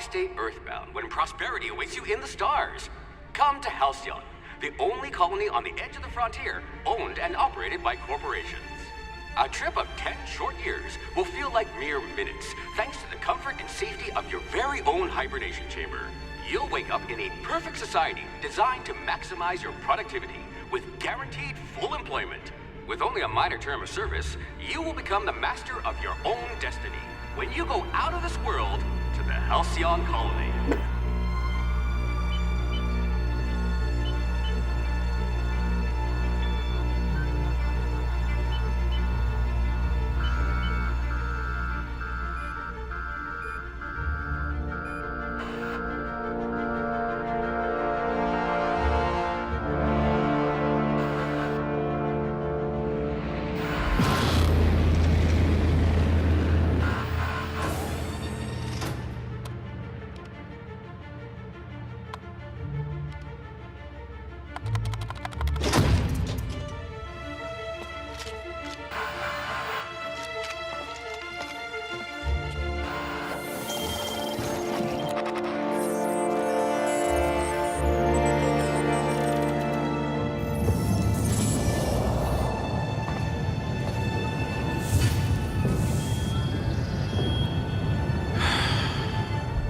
stay earthbound when prosperity awaits you in the stars? Come to Halcyon, the only colony on the edge of the frontier, owned and operated by corporations. A trip of 10 short years will feel like mere minutes, thanks to the comfort and safety of your very own hibernation chamber. You'll wake up in a perfect society designed to maximize your productivity, with guaranteed full employment. With only a minor term of service, you will become the master of your own destiny when you go out of this world to the Halcyon colony.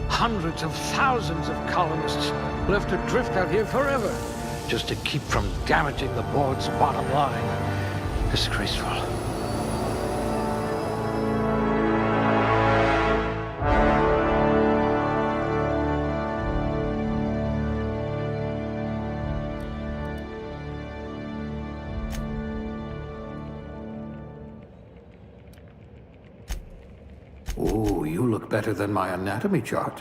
Hundreds of thousands of colonists will have to drift out here forever just to keep from damaging the board's bottom line. Disgraceful. Ooh, you look better than my anatomy chart.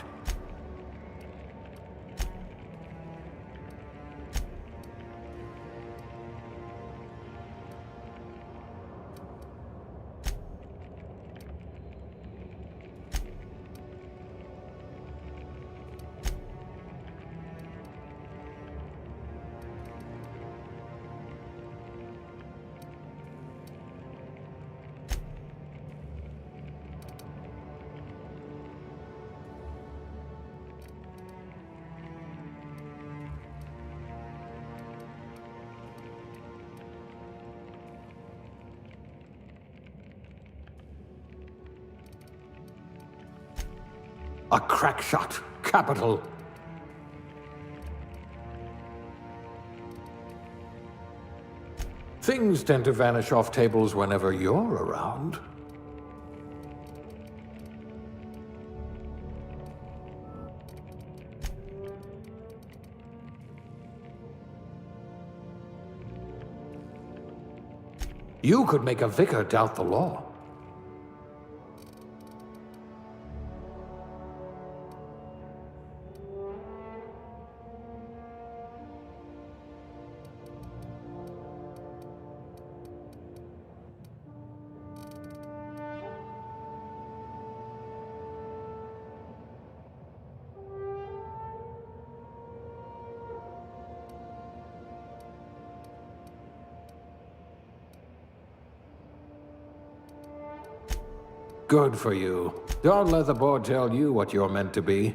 A crack shot. Capital. Things tend to vanish off tables whenever you're around. You could make a vicar doubt the law. Good for you. Don't let the board tell you what you're meant to be.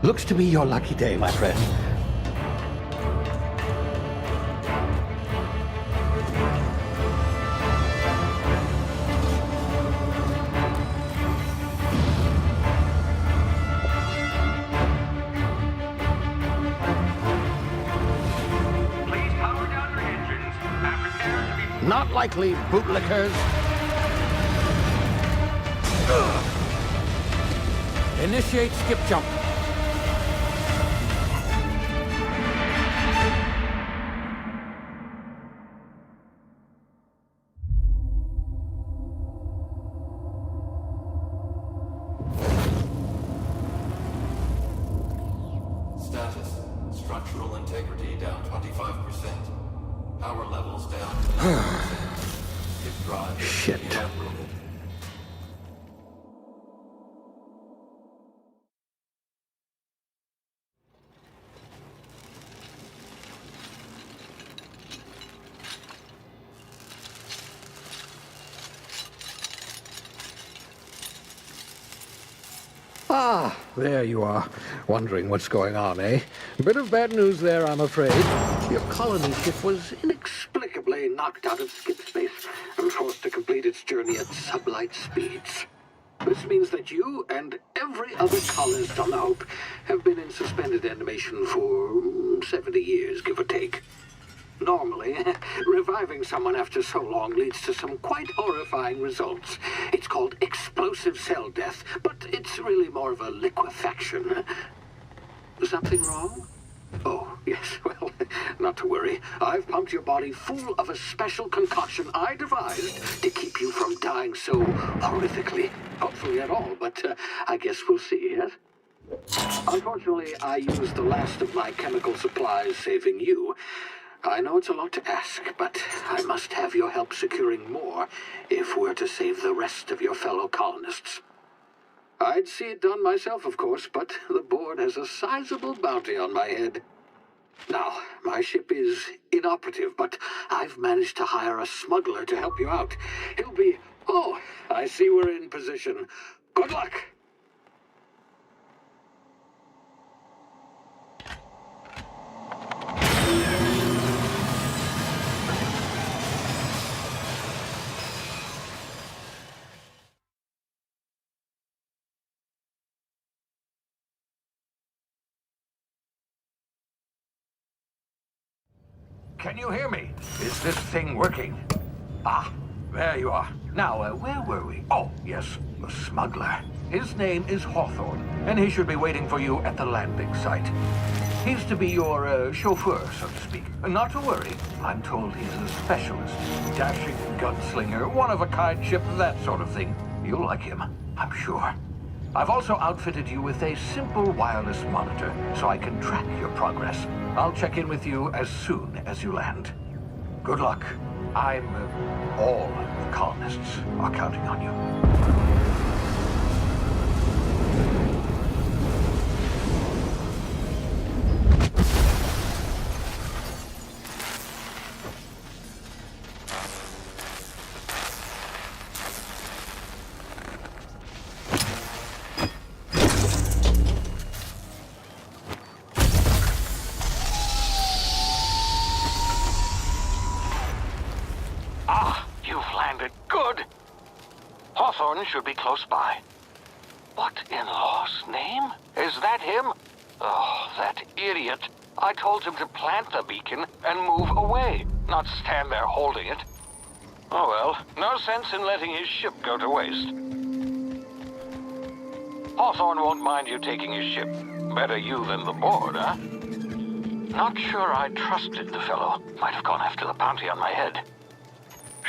Looks to be your lucky day, my friend. Please power down your engines and prepare to be... Not likely, bootlickers. Initiate skip jump. Status. Structural integrity down 25%. Power levels down 10%. Hip drive Shit. evaporated. Ah, there you are. Wondering what's going on, eh? A bit of bad news there, I'm afraid. Your colony ship was inexplicably knocked out of skip space and forced to complete its journey at sublight speeds. This means that you and every other colonist on the Hope have been in suspended animation for 70 years, give or take. Normally, reviving someone after so long leads to some quite horrifying results. It's called explosive cell death, but it's really more of a liquefaction. Something wrong? Oh, yes, well, not to worry. I've pumped your body full of a special concoction I devised to keep you from dying so horrifically. Hopefully at all, but I guess we'll see, yes? Unfortunately, I used the last of my chemical supplies saving you. I know it's a lot to ask, but I must have your help securing more if we're to save the rest of your fellow colonists. I'd see it done myself, of course, but the board has a sizable bounty on my head. Now, my ship is inoperative, but I've managed to hire a smuggler to help you out. He'll be... Oh, I see we're in position. Good luck! Can you hear me? Is this thing working? Ah, there you are. Now, where were we? Oh, yes, the smuggler. His name is Hawthorne, and he should be waiting for you at the landing site. He's to be your chauffeur, so to speak. Not to worry. I'm told he's a specialist. Dashing gunslinger, one-of-a-kind ship, that sort of thing. You'll like him, I'm sure. I've also outfitted you with a simple wireless monitor, so I can track your progress. I'll check in with you as soon as you land. Good luck. All the colonists are counting on you. Hawthorne should be close by. What in law's name? Is that him? Oh, that idiot. I told him to plant the beacon and move away, not stand there holding it. Oh well, no sense in letting his ship go to waste. Hawthorne won't mind you taking his ship. Better you than the board, huh? Not sure I trusted the fellow. Might have gone after the bounty on my head.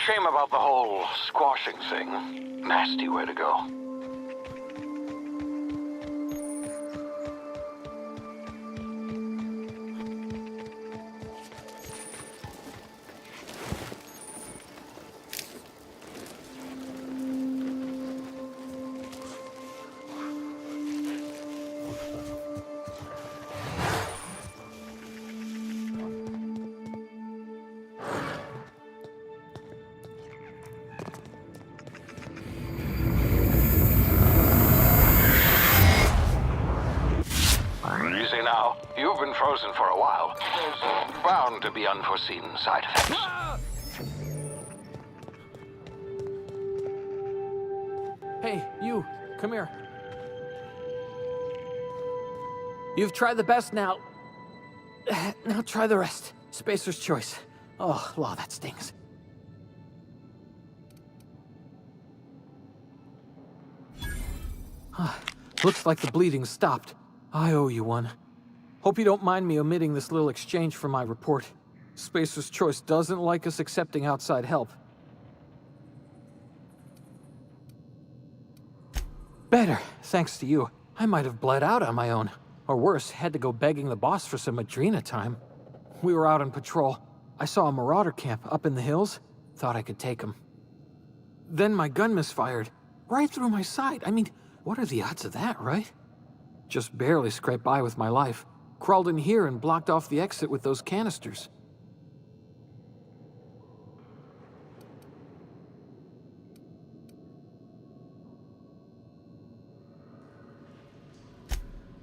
Shame about the whole squashing thing. Nasty way to go. Now, you've been frozen for a while. There's bound to be unforeseen side effects. Hey, you, come here. You've tried the best now. Now try the rest. Spacer's choice. Oh, law, that stings. Looks like the bleeding stopped. I owe you one. Hope you don't mind me omitting this little exchange from my report. Spacer's choice doesn't like us accepting outside help. Better, thanks to you. I might have bled out on my own. Or worse, had to go begging the boss for some Adrena time. We were out on patrol. I saw a marauder camp up in the hills. Thought I could take him. Then my gun misfired. Right through my side. I mean, what are the odds of that, right? Just barely scraped by with my life. Crawled in here and blocked off the exit with those canisters.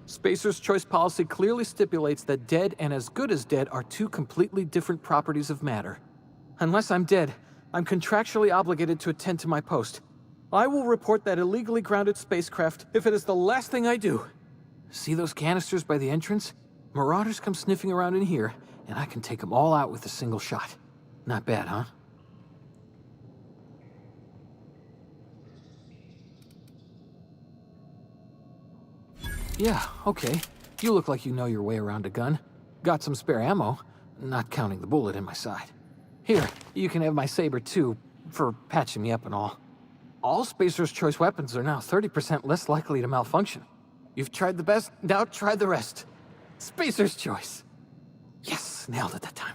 Spacer's choice policy clearly stipulates that dead and as good as dead are two completely different properties of matter. Unless I'm dead, I'm contractually obligated to attend to my post. I will report that illegally grounded spacecraft if it is the last thing I do. See those canisters by the entrance? Marauders come sniffing around in here, and I can take them all out with a single shot. Not bad, huh? Yeah, okay. You look like you know your way around a gun. Got some spare ammo, not counting the bullet in my side. Here, you can have my saber too, for patching me up and all. All Spacer's choice weapons are now 30% less likely to malfunction. You've tried the best, now try the rest. Spacer's choice. Yes, nailed it that time.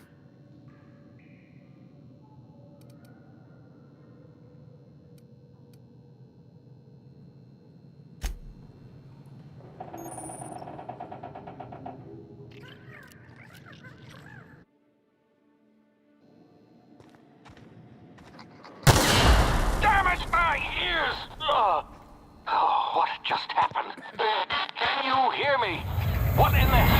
Damn it, my ears! Oh, what just happened? Can you hear me? What in the...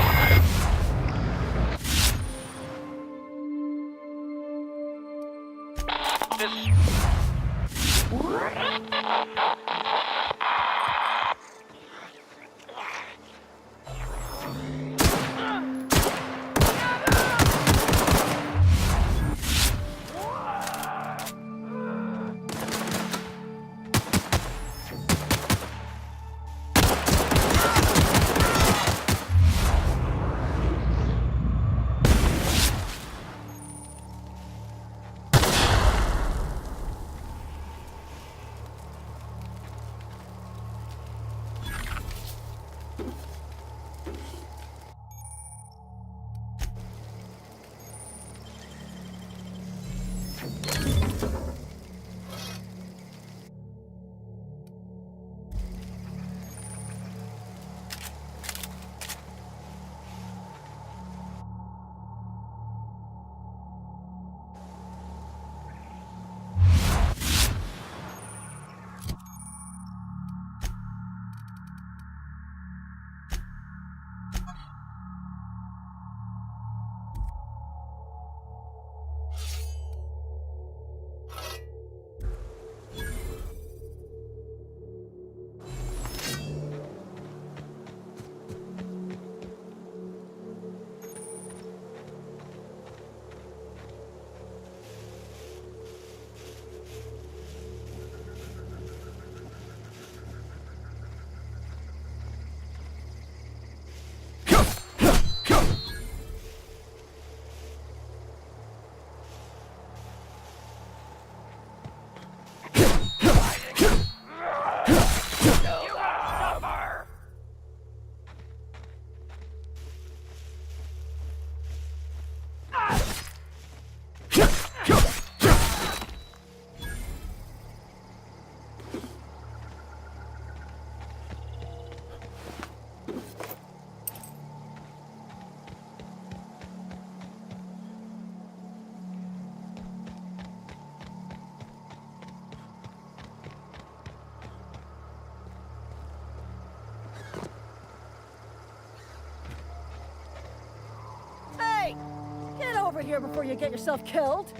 of here before you get yourself killed.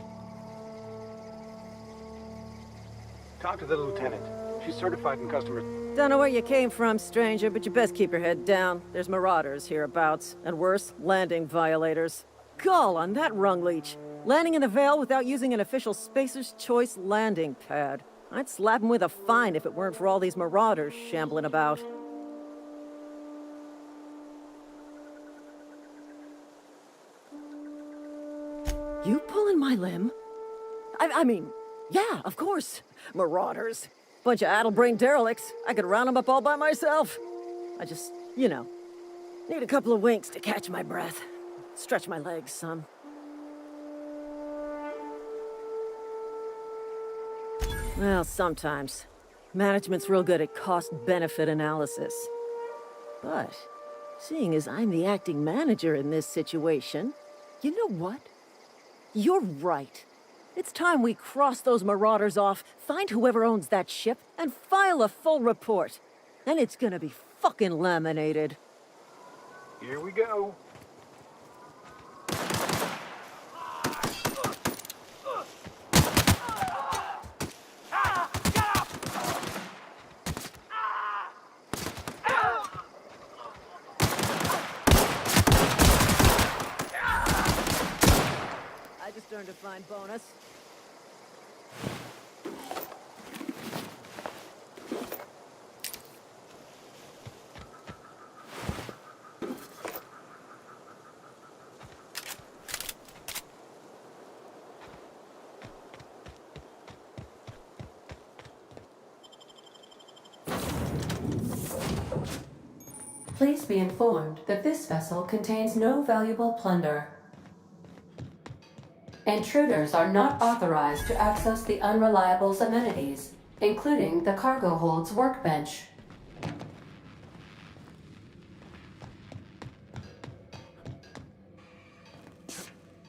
Talk to the lieutenant. She's certified in customer... Don't know where you came from, stranger, but you best keep your head down. There's marauders hereabouts, and worse, landing violators. Gall on that rung leech. Landing in the Vale without using an official Spacer's Choice landing pad. I'd slap him with a fine if it weren't for all these marauders shambling about. You pulling my limb? I mean, yeah, of course. Marauders. Bunch of addle-brained derelicts. I could round them up all by myself. I just, you know, need a couple of winks to catch my breath. Stretch my legs some. Well, sometimes. Management's real good at cost-benefit analysis. But, seeing as I'm the acting manager in this situation, you know what? You're right. It's time we cross those marauders off, find whoever owns that ship, and file a full report. And it's gonna be fucking laminated. Here we go. I just earned a fine bonus. Please be informed that this vessel contains no valuable plunder. Intruders are not authorized to access the Unreliable's amenities, including the cargo hold's workbench.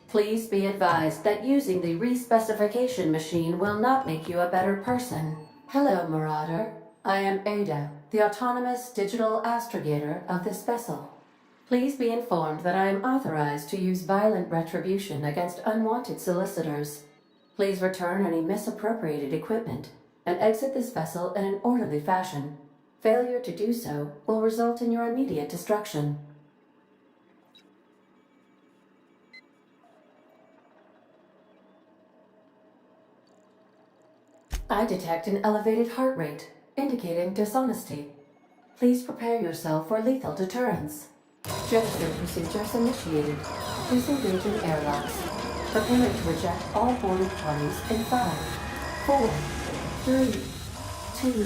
Please be advised that using the respecification machine will not make you a better person. Hello, Marauder. I am Ada, the autonomous digital astrogator of this vessel. Please be informed that I am authorized to use violent retribution against unwanted solicitors. Please return any misappropriated equipment and exit this vessel in an orderly fashion. Failure to do so will result in your immediate destruction. I detect an elevated heart rate, indicating dishonesty. Please prepare yourself for lethal deterrence. Gesture procedures initiated. Disengaging airlocks. Preparing to eject all boarded parties in 5, 4, 3, 2,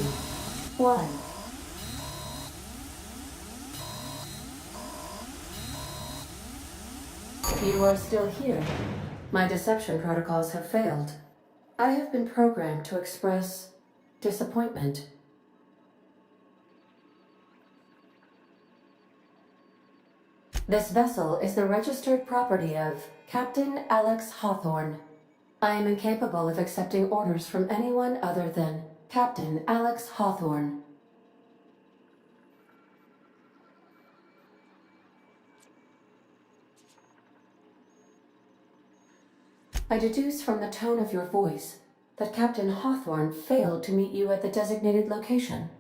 1. You are still here. My deception protocols have failed. I have been programmed to express disappointment. This vessel is the registered property of Captain Alex Hawthorne. I am incapable of accepting orders from anyone other than Captain Alex Hawthorne. I deduce from the tone of your voice that Captain Hawthorne failed to meet you at the designated location.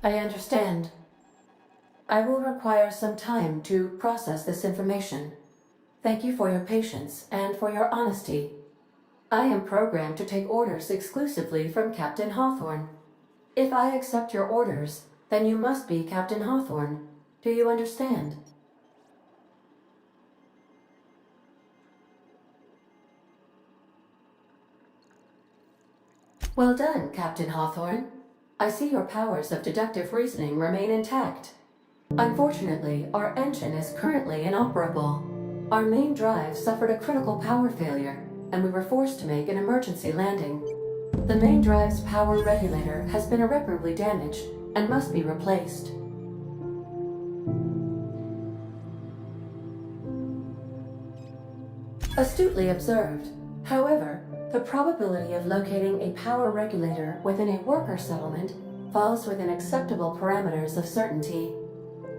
I understand. I will require some time to process this information. Thank you for your patience and for your honesty. I am programmed to take orders exclusively from Captain Hawthorne. If I accept your orders, then you must be Captain Hawthorne. Do you understand? Well done, Captain Hawthorne. I see your powers of deductive reasoning remain intact. Unfortunately, our engine is currently inoperable. Our main drive suffered a critical power failure, and we were forced to make an emergency landing. The main drive's power regulator has been irreparably damaged and must be replaced. Astutely observed. However, the probability of locating a power regulator within a worker settlement falls within acceptable parameters of certainty.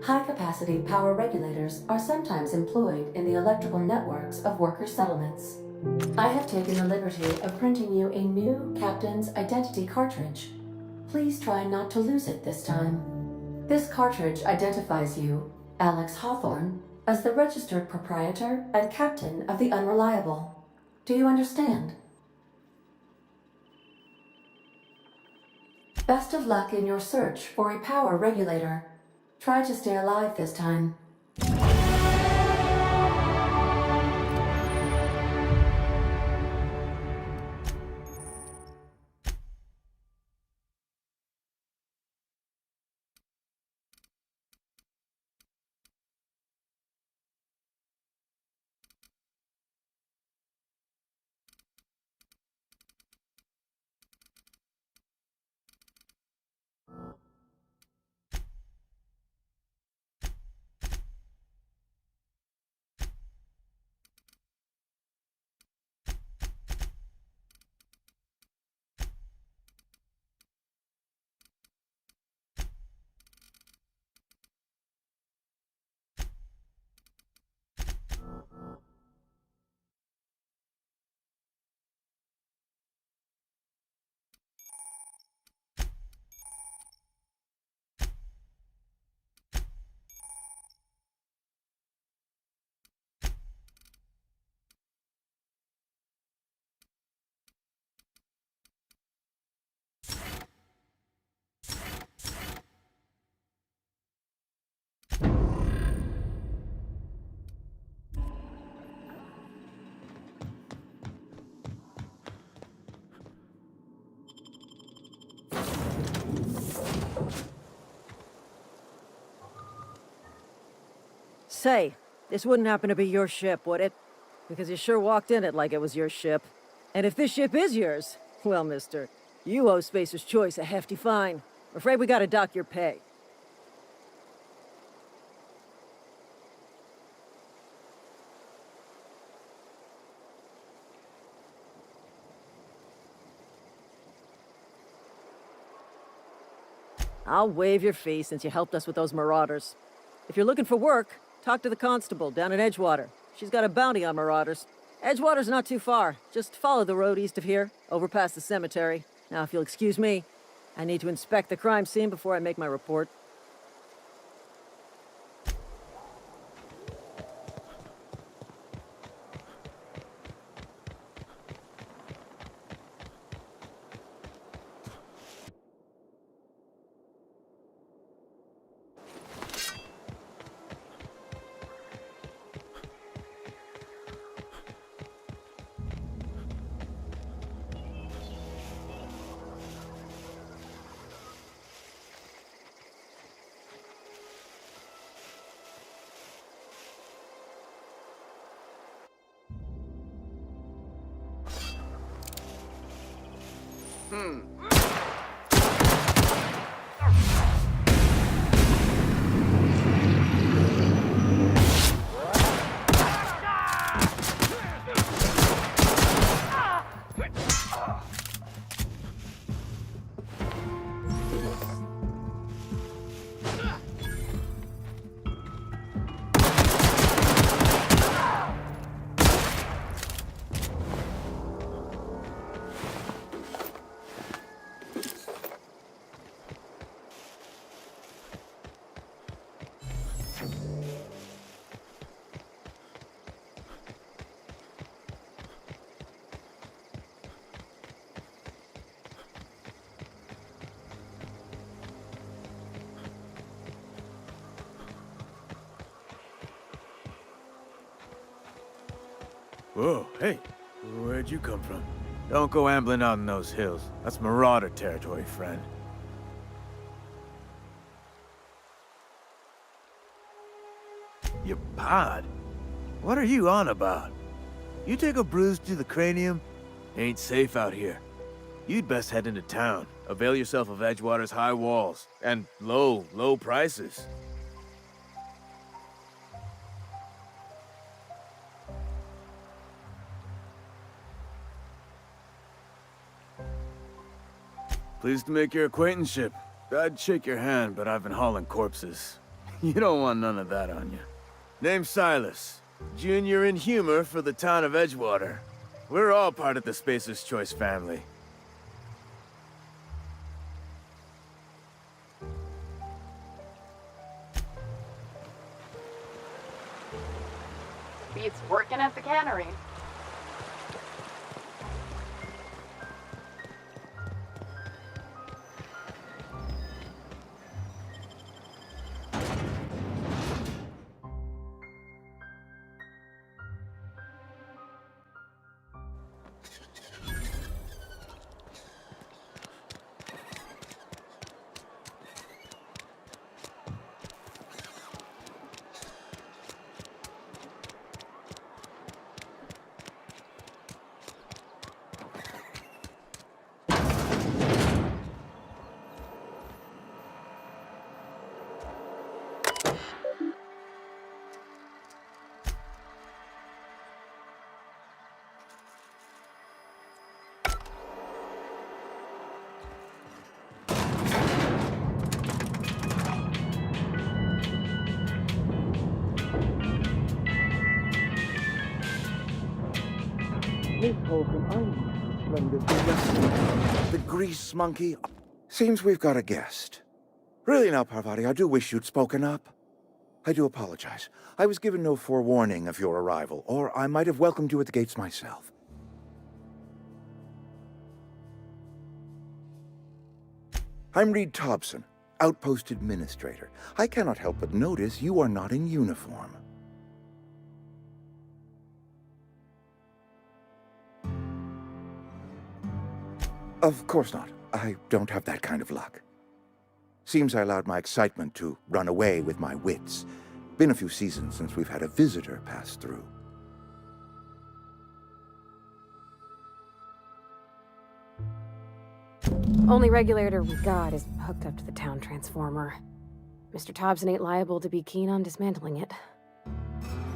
High-capacity power regulators are sometimes employed in the electrical networks of worker settlements. I have taken the liberty of printing you a new Captain's Identity cartridge. Please try not to lose it this time. This cartridge identifies you, Alex Hawthorne, as the registered proprietor and captain of the Unreliable. Do you understand? Best of luck in your search for a power regulator. Try to stay alive this time. Say, this wouldn't happen to be your ship, would it? Because you sure walked in it like it was your ship. And if this ship is yours, well, mister, you owe Spacer's Choice a hefty fine. I'm afraid we gotta dock your pay. I'll waive your fee since you helped us with those marauders. If you're looking for work, talk to the constable down in Edgewater. She's got a bounty on marauders. Edgewater's not too far. Just follow the road east of here, over past the cemetery. Now, if you'll excuse me, I need to inspect the crime scene before I make my report. Whoa, hey, where'd you come from? Don't go ambling out in those hills. That's marauder territory, friend. Your pod? What are you on about? You take a bruise to the cranium? Ain't safe out here. You'd best head into town. Avail yourself of Edgewater's high walls and low prices. Pleased to make your acquaintanceship. I'd shake your hand, but I've been hauling corpses. You don't want none of that on you. Name's Silas. Junior in humor for the town of Edgewater. We're all part of the Spacer's Choice family. Beats working at the cannery. The grease monkey. Seems we've got a guest. Really now, Parvati, I do wish you'd spoken up. I do apologize. I was given no forewarning of your arrival, or I might have welcomed you at the gates myself. I'm Reed Thompson, Outpost Administrator. I cannot help but notice you are not in uniform. Of course not. I don't have that kind of luck. Seems I allowed my excitement to run away with my wits. Been a few seasons since we've had a visitor pass through. Only regulator we got is hooked up to the town transformer. Mr. Thompson ain't liable to be keen on dismantling it.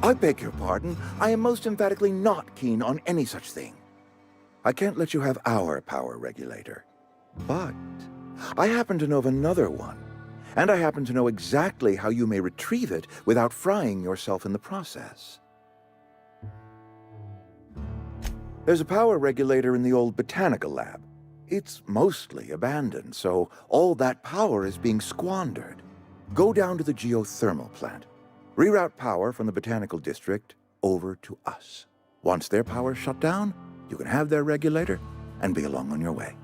I beg your pardon. I am most emphatically not keen on any such thing. I can't let you have our power regulator. But I happen to know of another one. And I happen to know exactly how you may retrieve it without frying yourself in the process. There's a power regulator in the old botanical lab. It's mostly abandoned, so all that power is being squandered. Go down to the geothermal plant. Reroute power from the botanical district over to us. Once their power's shut down, you can have their regulator and be along on your way.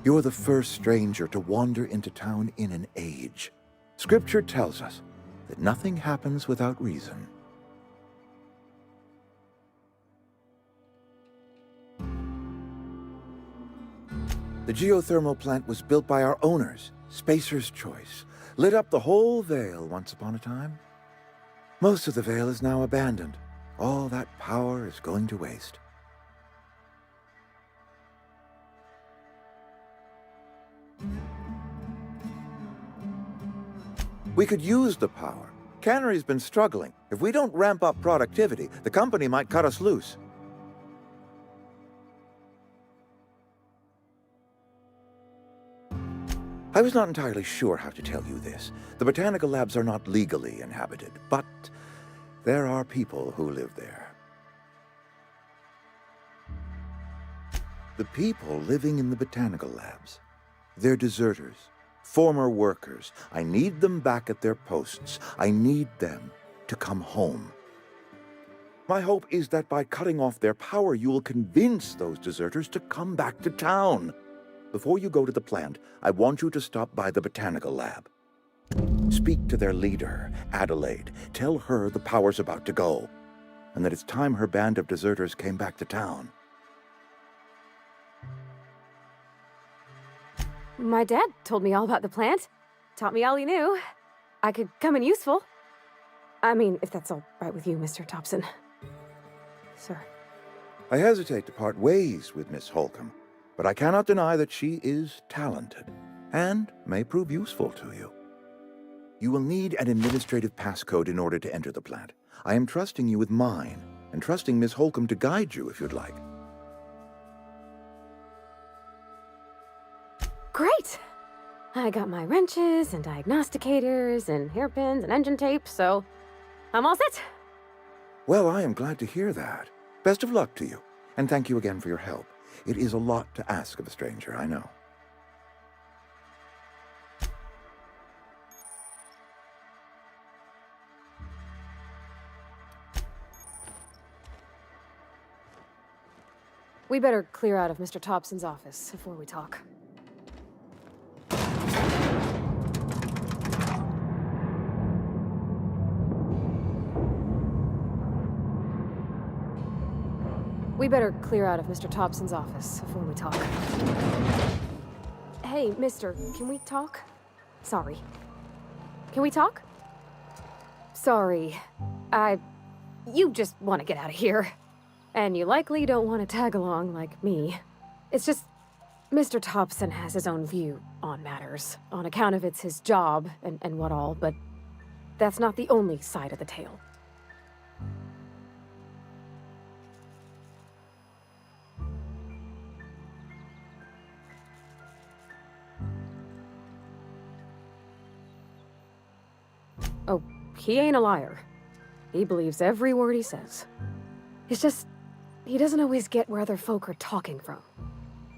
You're the first stranger to wander into town in an age. Scripture tells us that nothing happens without reason. The geothermal plant was built by our owners, Spacer's Choice. Lit up the whole Vale once upon a time. Most of the Vale is now abandoned. All that power is going to waste. We could use the power. Cannery's been struggling. If we don't ramp up productivity, the company might cut us loose. I was not entirely sure how to tell you this. The botanical labs are not legally inhabited, but there are people who live there. The people living in the botanical labs, they're deserters, former workers. I need them back at their posts. I need them to come home. My hope is that by cutting off their power, you will convince those deserters to come back to town. Before you go to the plant, I want you to stop by the botanical lab. Speak to their leader, Adelaide. Tell her the power's about to go, and that it's time her band of deserters came back to town. My dad told me all about the plant. Taught me all he knew. I could come in useful. I mean, if that's all right with you, Mr. Thompson. Sir. I hesitate to part ways with Miss Holcomb, but I cannot deny that she is talented and may prove useful to you. You will need an administrative passcode in order to enter the plant. I am trusting you with mine, and trusting Miss Holcomb to guide you if you'd like. Great! I got my wrenches and diagnosticators and hairpins and engine tape, so I'm all set. Well, I am glad to hear that. Best of luck to you, and thank you again for your help. It is a lot to ask of a stranger, I know. We better clear out of Mr. Thompson's office before we talk. We better clear out of Mr. Thompson's office before we talk. Hey, mister, can we talk? Sorry. Can we talk? Sorry. You just want to get out of here. And you likely don't want to tag along like me. It's just, Mr. Thompson has his own view on matters, on account of it's his job and what all, but that's not the only side of the tale. Oh, he ain't a liar. He believes every word he says. It's just, he doesn't always get where other folk are talking from.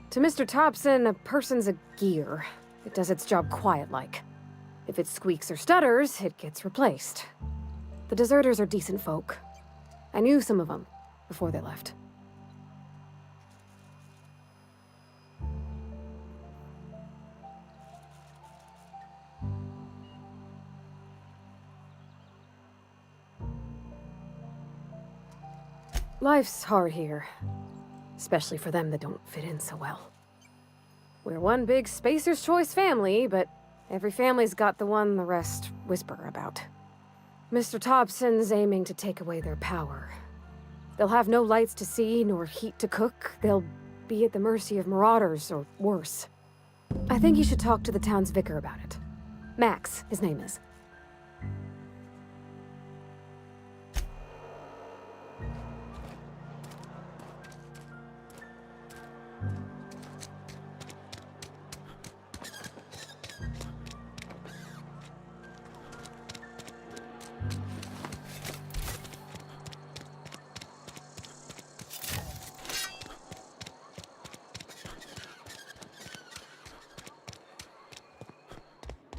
To Mr. Thompson, a person's a gear. It does its job quiet-like. If it squeaks or stutters, it gets replaced. The deserters are decent folk. I knew some of them before they left. Life's hard here, especially for them that don't fit in so well. We're one big Spacer's Choice family, but every family's got the one the rest whisper about. Mr. Thompson's aiming to take away their power. They'll have no lights to see, nor heat to cook. They'll be at the mercy of marauders, or worse. I think you should talk to the town's vicar about it. Max, his name is.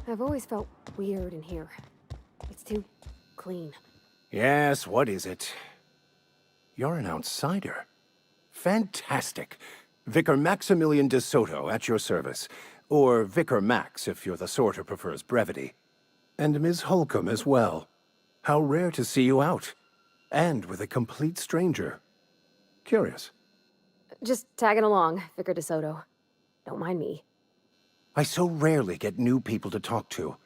I've always felt weird in here. It's too clean. Yes, what is it? You're an outsider. Fantastic. Vicar Maximilian de Soto at your service. Or Vicar Max, if you're the sort who prefers brevity. And Ms. Holcomb as well. How rare to see you out. And with a complete stranger. Curious. Just tagging along, Vicar de Soto. Don't mind me. I so rarely get new people to talk to.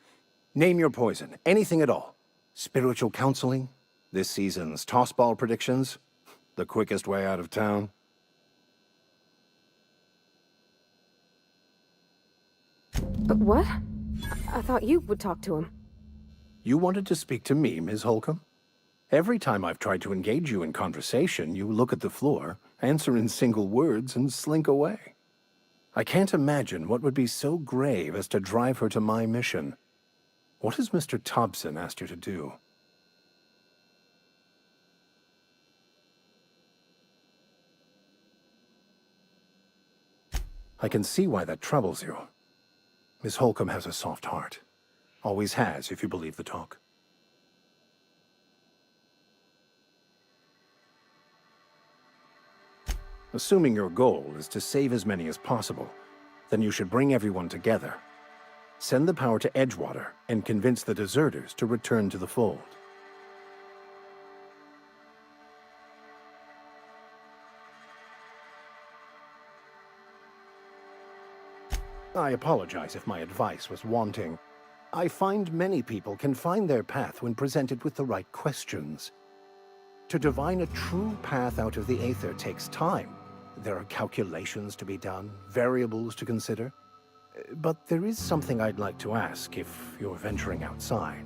Name your poison, anything at all. Spiritual counseling? This season's tossball predictions? The quickest way out of town? But what? I thought you would talk to him. You wanted to speak to me, Ms. Holcomb? Every time I've tried to engage you in conversation, you look at the floor, answer in single words, and slink away. I can't imagine what would be so grave as to drive her to my mission. What has Mr. Thompson asked you to do? I can see why that troubles you. Miss Holcomb has a soft heart. Always has, if you believe the talk. Assuming your goal is to save as many as possible, then you should bring everyone together. Send the power to Edgewater and convince the deserters to return to the fold. I apologize if my advice was wanting. I find many people can find their path when presented with the right questions. To divine a true path out of the Aether takes time. There are calculations to be done, variables to consider. But there is something I'd like to ask if you're venturing outside.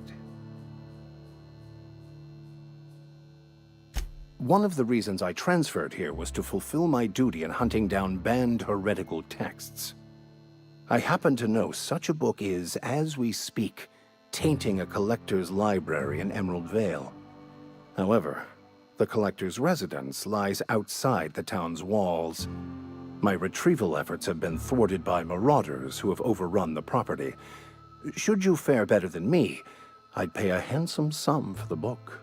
One of the reasons I transferred here was to fulfill my duty in hunting down banned heretical texts. I happen to know such a book is, as we speak, tainting a collector's library in Emerald Vale. However, the collector's residence lies outside the town's walls. My retrieval efforts have been thwarted by marauders who have overrun the property. Should you fare better than me, I'd pay a handsome sum for the book.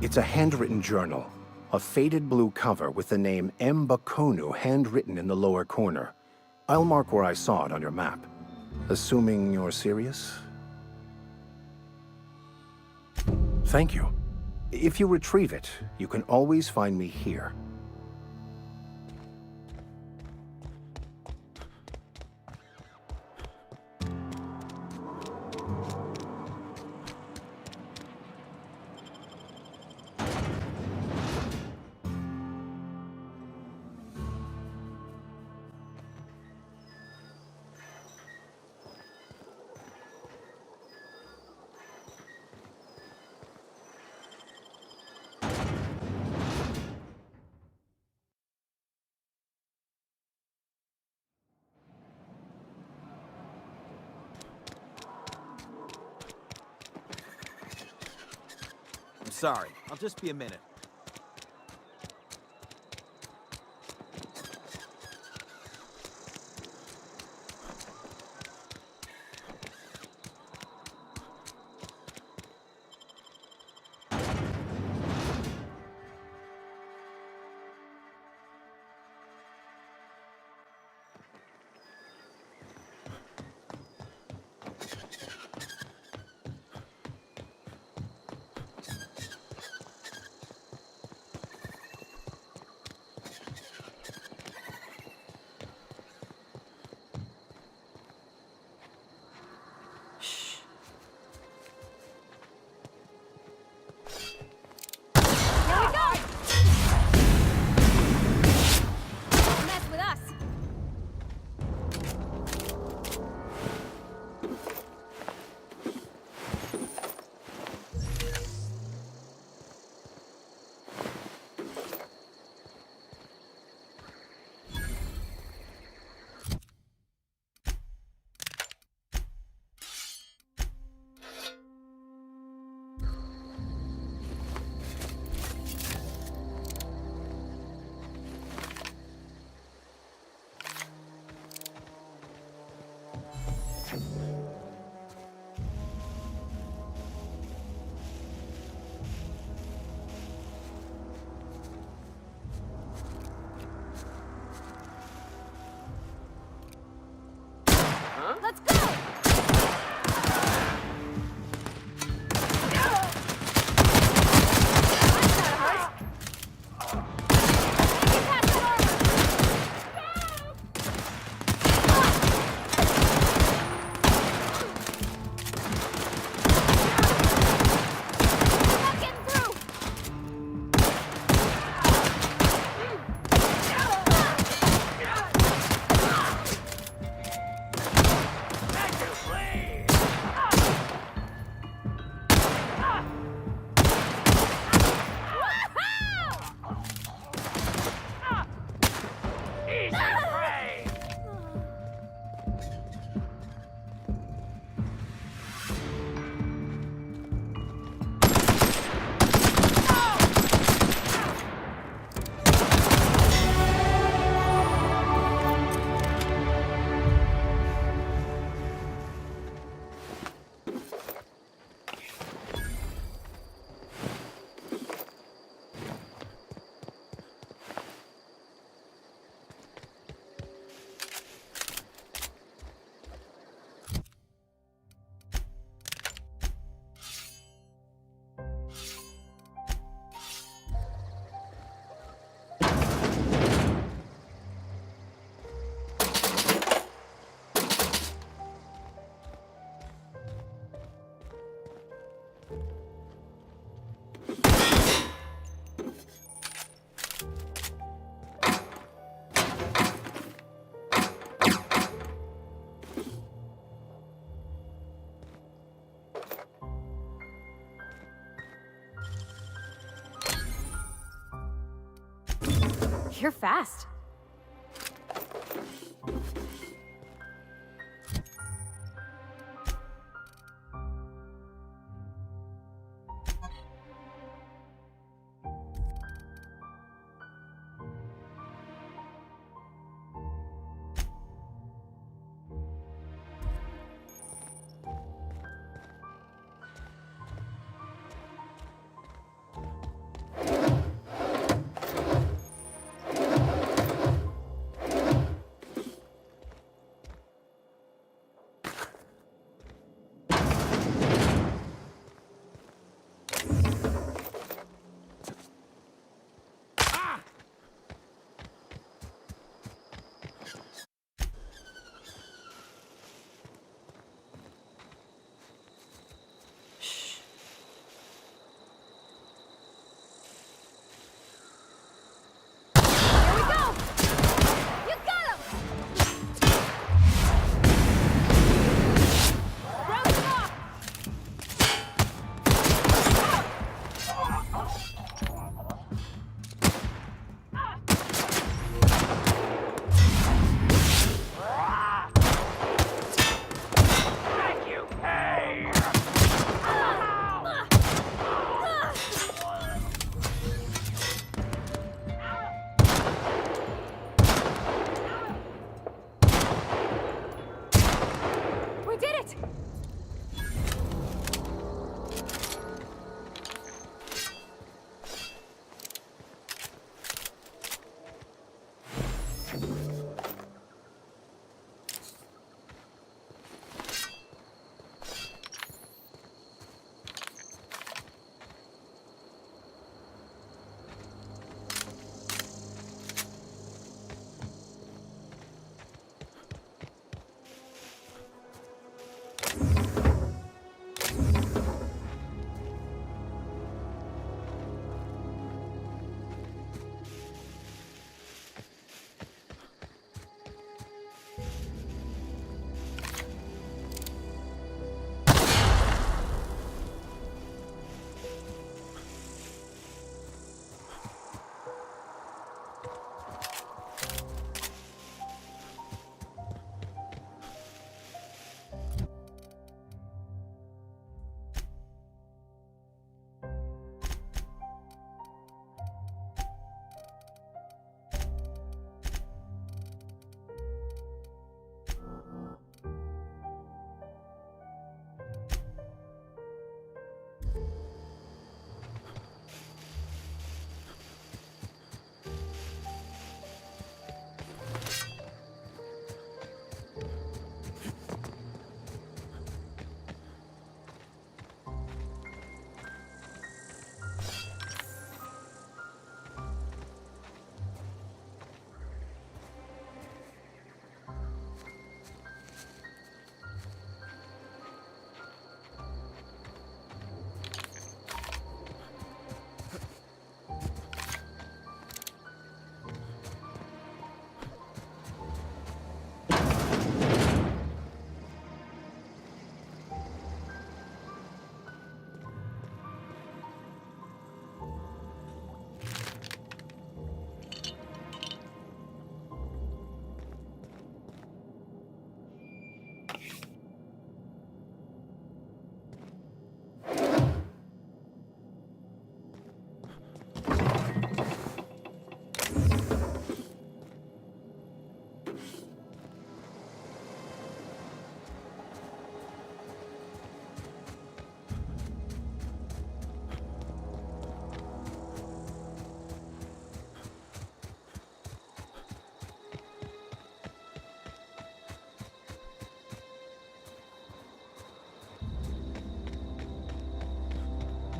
It's a handwritten journal, a faded blue cover with the name M. Bakonu handwritten in the lower corner. I'll mark where I saw it on your map. Assuming you're serious? Thank you. If you retrieve it, you can always find me here. Sorry, I'll just be a minute. You're fast.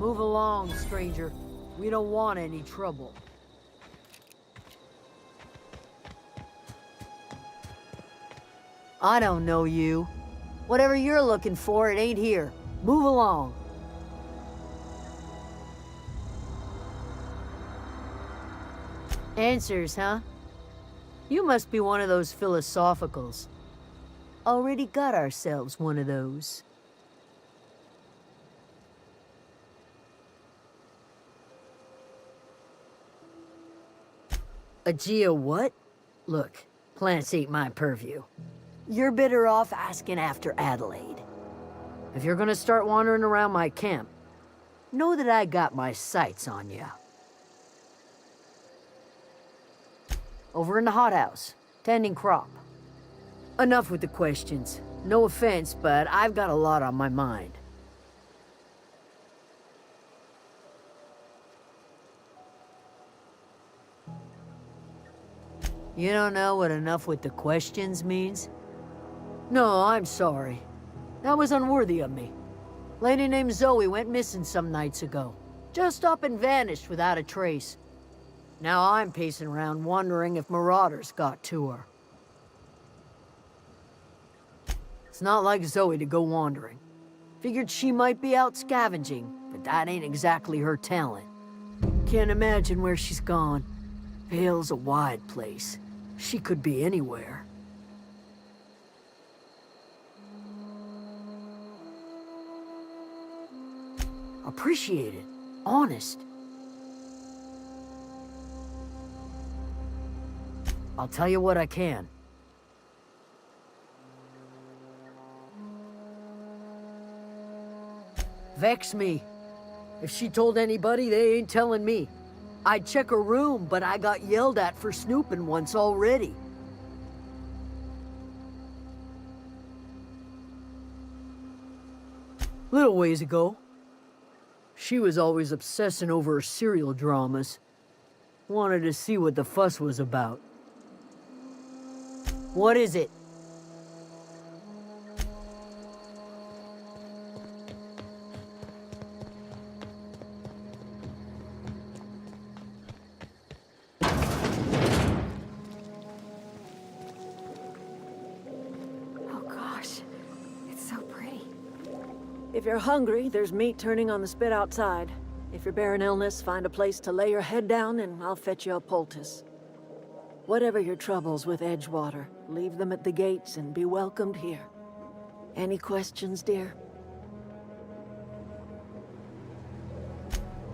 Move along, stranger. We don't want any trouble. I don't know you. Whatever you're looking for, it ain't here. Move along. Answers, huh? You must be one of those philosophicals. Already got ourselves one of those. A geo what? Look, plants ain't my purview. You're better off asking after Adelaide. If you're gonna start wandering around my camp, know that I got my sights on you. Over in the hothouse, tending crop. Enough with the questions. No offense, but I've got a lot on my mind. You don't know what enough with the questions means? No, I'm sorry. That was unworthy of me. Lady named Zoe went missing some nights ago. Just up and vanished without a trace. Now I'm pacing around wondering if marauders got to her. It's not like Zoe to go wandering. Figured she might be out scavenging, but that ain't exactly her talent. Can't imagine where she's gone. Vale's a wide place. She could be anywhere. Appreciate it. Honest. I'll tell you what I can. Vex me. If she told anybody, they ain't telling me. I'd check her room, but I got yelled at for snooping once already. Little ways ago. She was always obsessing over her serial dramas. Wanted to see what the fuss was about. What is it? If you're hungry, there's meat turning on the spit outside. If you're bearing illness, find a place to lay your head down and I'll fetch you a poultice. Whatever your troubles with Edgewater, leave them at the gates and be welcomed here. Any questions, dear?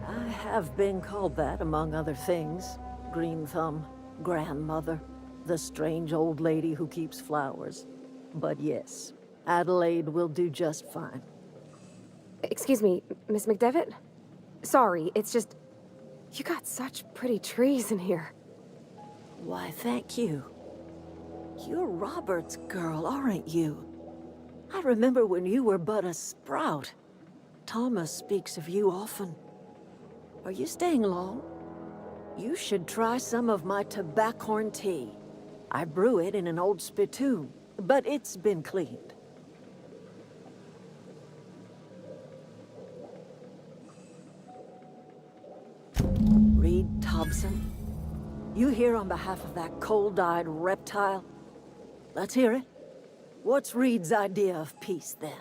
I have been called that, among other things. Green Thumb, grandmother, the strange old lady who keeps flowers. But yes, Adelaide will do just fine. Excuse me, Miss McDevitt? Sorry, it's just... You got such pretty trees in here. Why, thank you. You're Robert's girl, aren't you? I remember when you were but a sprout. Thomas speaks of you often. Are you staying long? You should try some of my tobaccorn tea. I brew it in an old spittoon, but it's been cleaned. Reed Thompson? You here on behalf of that cold-eyed reptile? Let's hear it. What's Reed's idea of peace, then?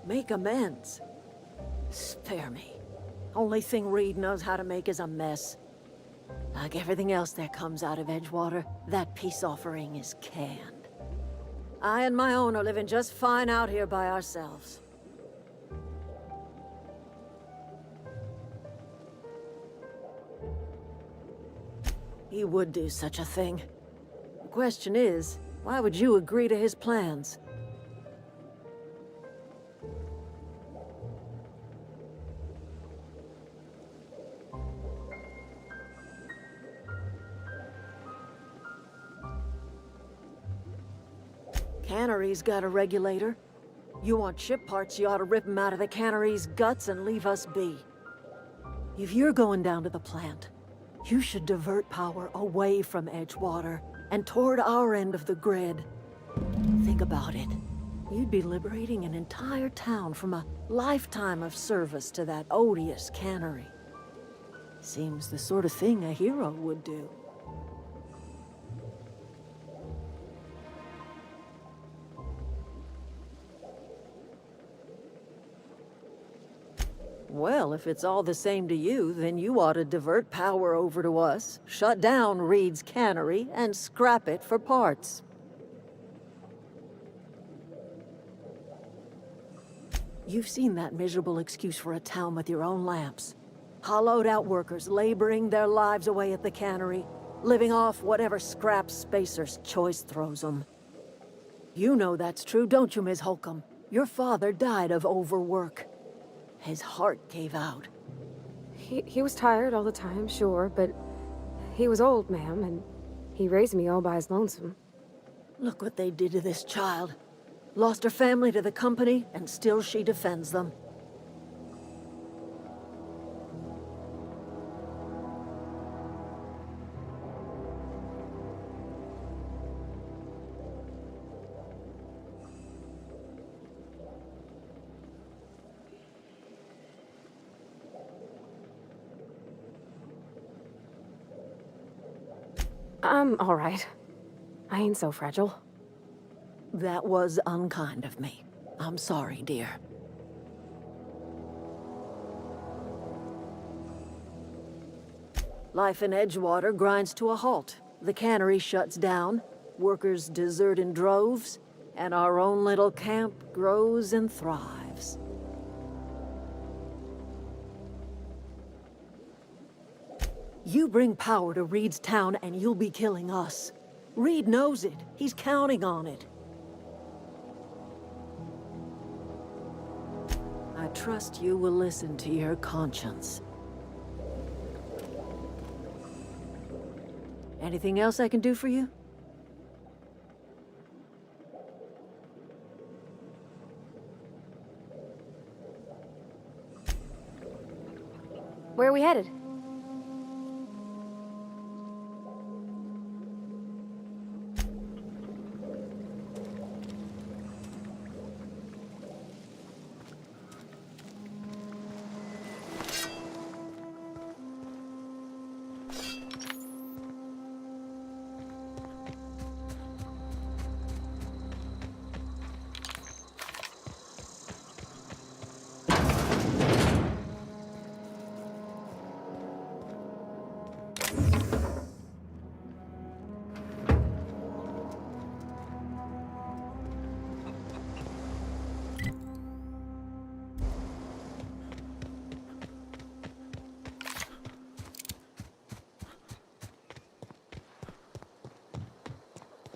Make amends. Spare me. Only thing Reed knows how to make is a mess. Like everything else that comes out of Edgewater, that peace offering is canned. I and my own are living just fine out here by ourselves. He would do such a thing. The question is, why would you agree to his plans? Cannery's got a regulator. You want ship parts, you ought to rip them out of the cannery's guts and leave us be. If you're going down to the plant, you should divert power away from Edgewater and toward our end of the grid. Think about it. You'd be liberating an entire town from a lifetime of service to that odious cannery. Seems the sort of thing a hero would do. Well, if it's all the same to you, then you ought to divert power over to us, shut down Reed's cannery, and scrap it for parts. You've seen that miserable excuse for a town with your own lamps. Hollowed out workers laboring their lives away at the cannery, living off whatever scrap Spacer's choice throws them. You know that's true, don't you, Ms. Holcomb? Your father died of overwork. His heart gave out. He was tired all the time, sure, but he was old, ma'am, and he raised me all by his lonesome. Look what they did to this child. Lost her family to the company, and still she defends them. I'm all right. I ain't so fragile. That was unkind of me. I'm sorry, dear. Life in Edgewater grinds to a halt. The cannery shuts down, workers desert in droves, and our own little camp grows and thrives. You bring power to Reed's town and you'll be killing us. Reed knows it. He's counting on it. I trust you will listen to your conscience. Anything else I can do for you? Where are we headed?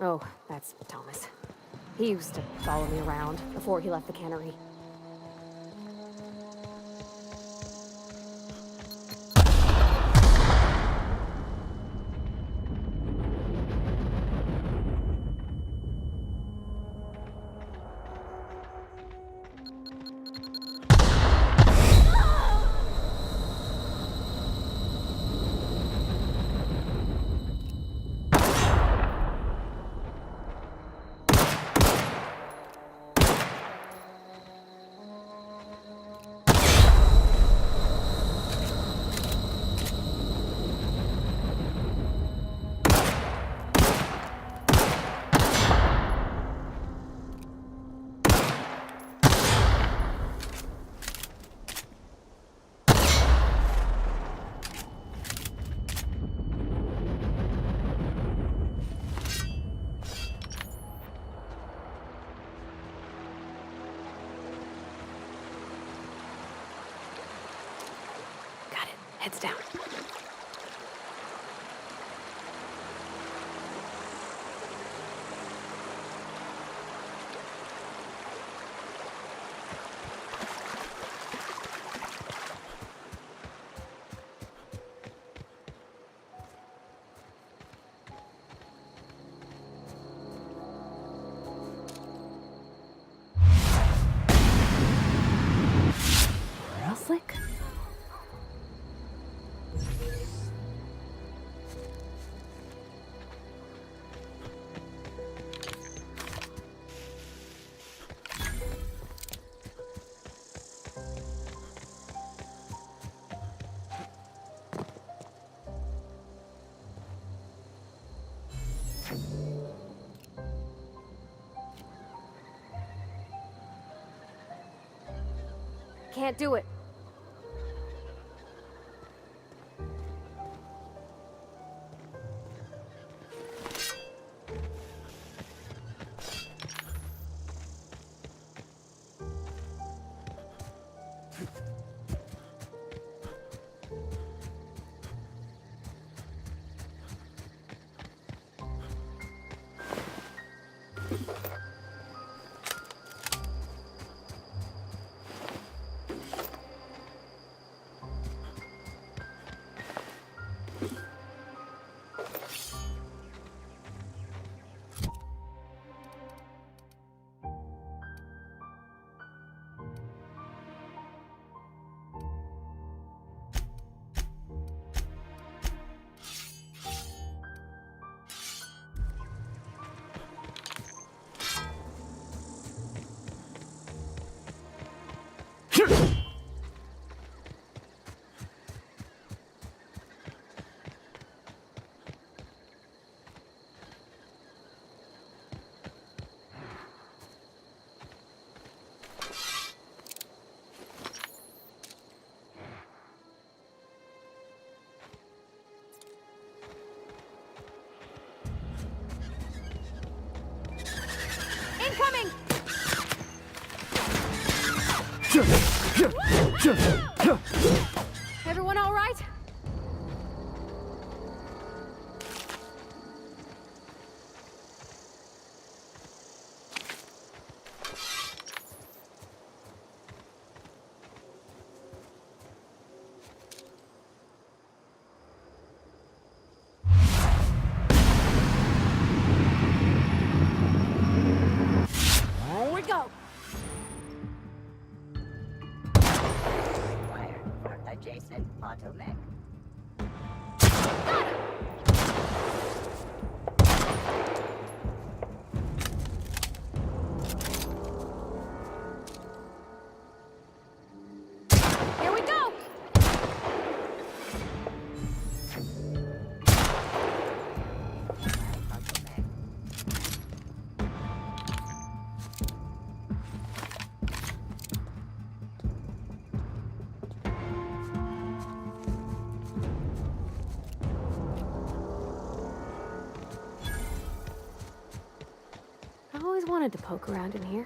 Oh, that's Thomas. He used to follow me around before he left the cannery. Heads down. Real slick. Can't do it. Everyone all right? Here we go. Adjacent bottleneck. Here we go. I always wanted to poke around in here.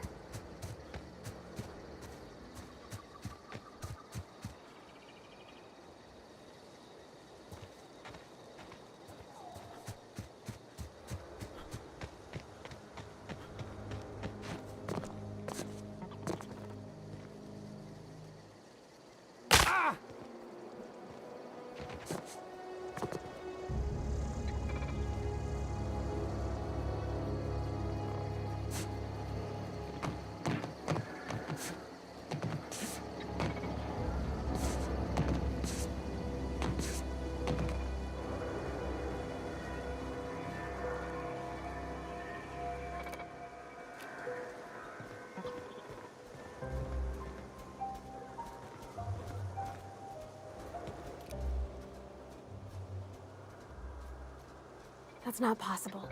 That's not possible.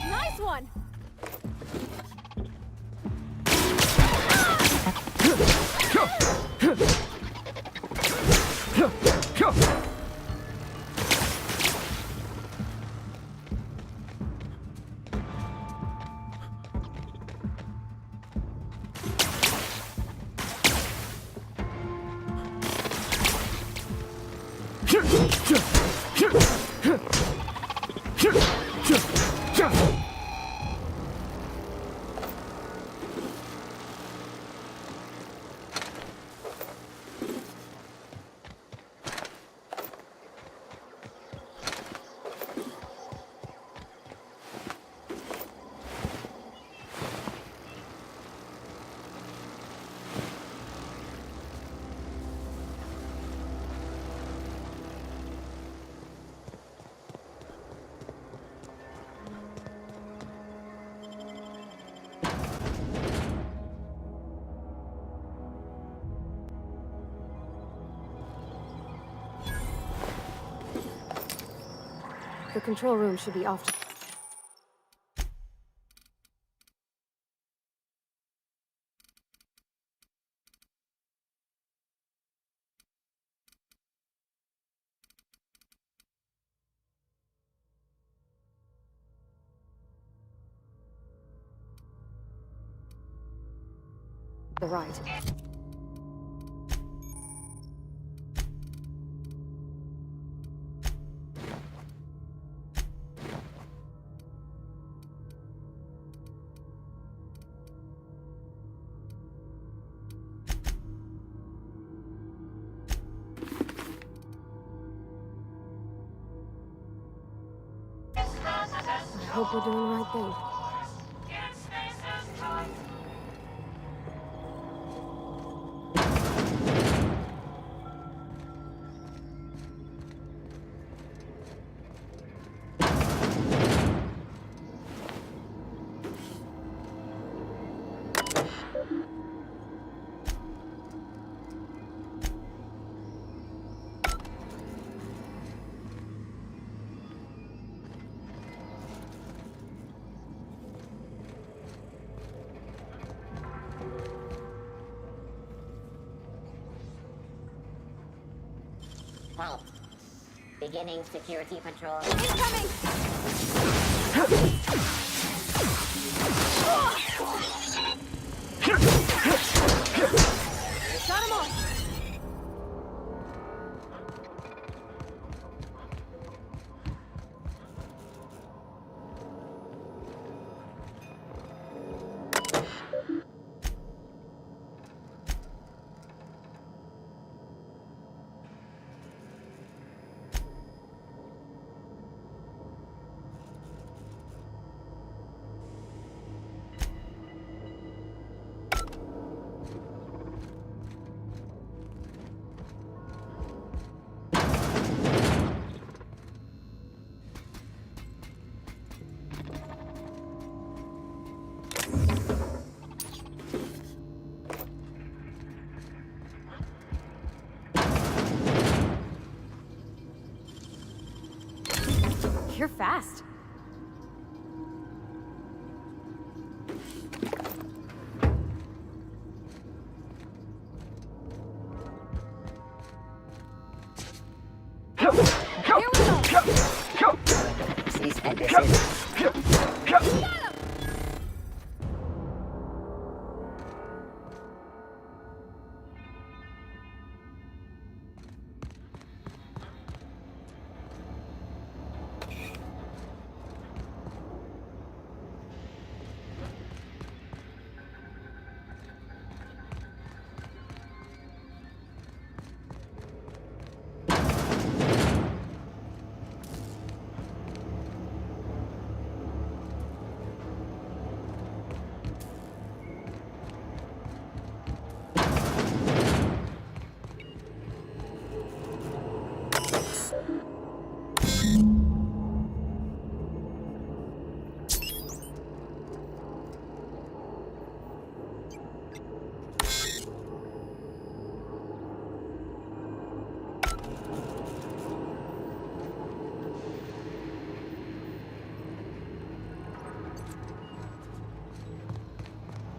Nice one! The control room should be off. The right. I hope we're doing the right thing. Halt. Beginning security patrol. Incoming! Shut him off! You're fast. Here we go. Cease and desist. Got him!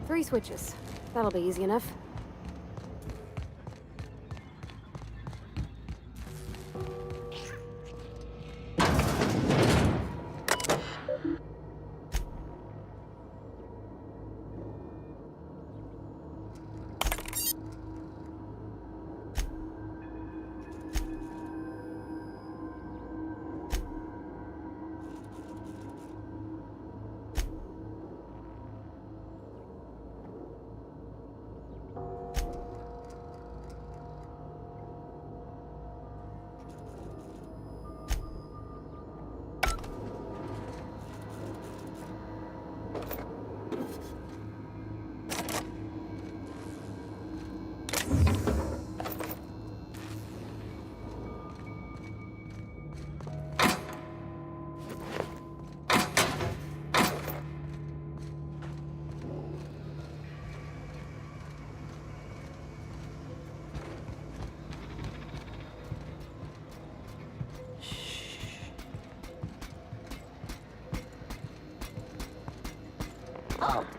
Three switches. That'll be easy enough.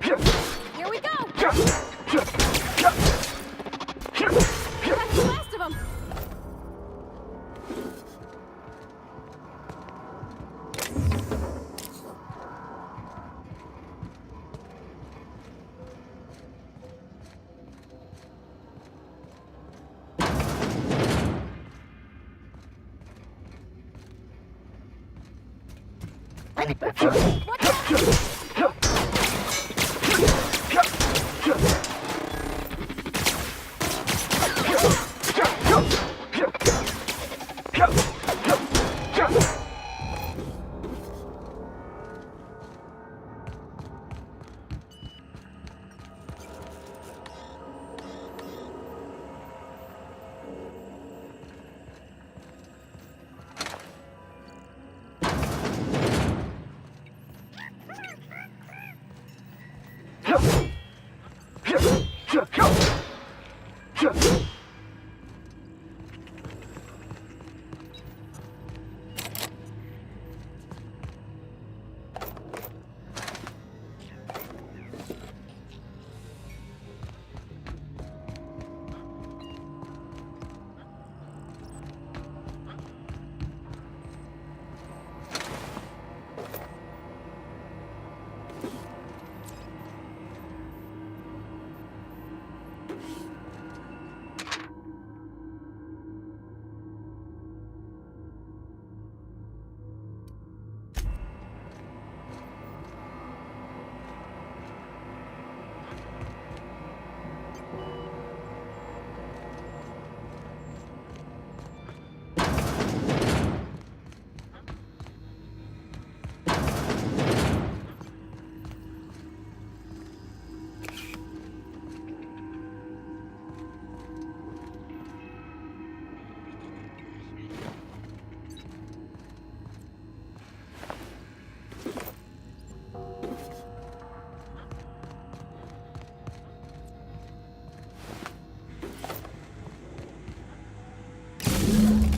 Here we go! That's the last of them!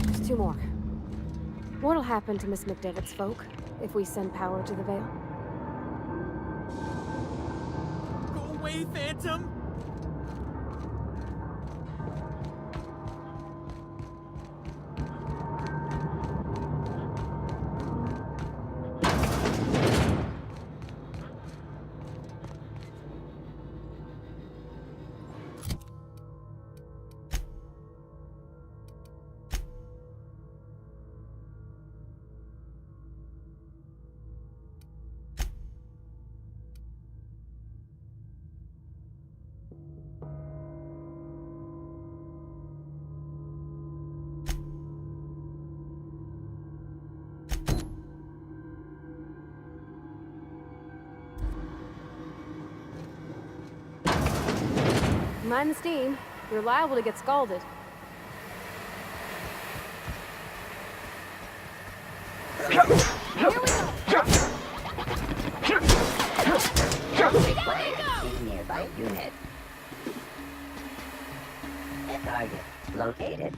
There's two more. What'll happen to Miss McDevitt's folk if we send power to the Vale? Go away, Phantom! Mind the steam. You're liable to get scalded. Here we go! Nearby unit. Target located.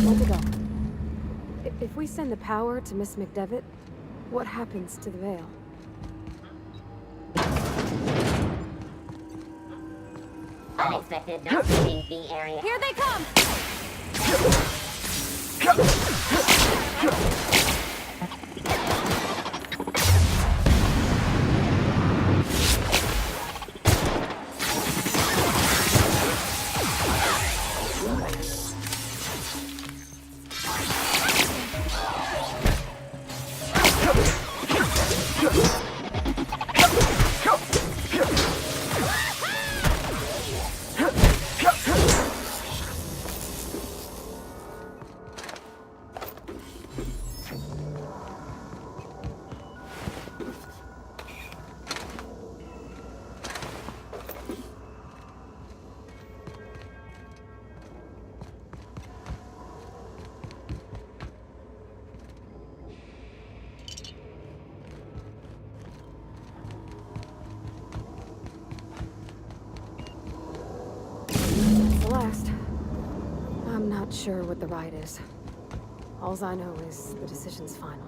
Where to go? If we send the power to Miss McDevitt, what happens to the Vale? Unexpected non-living area. Here they come! Not sure what the right is. Alls I know is the decision's final.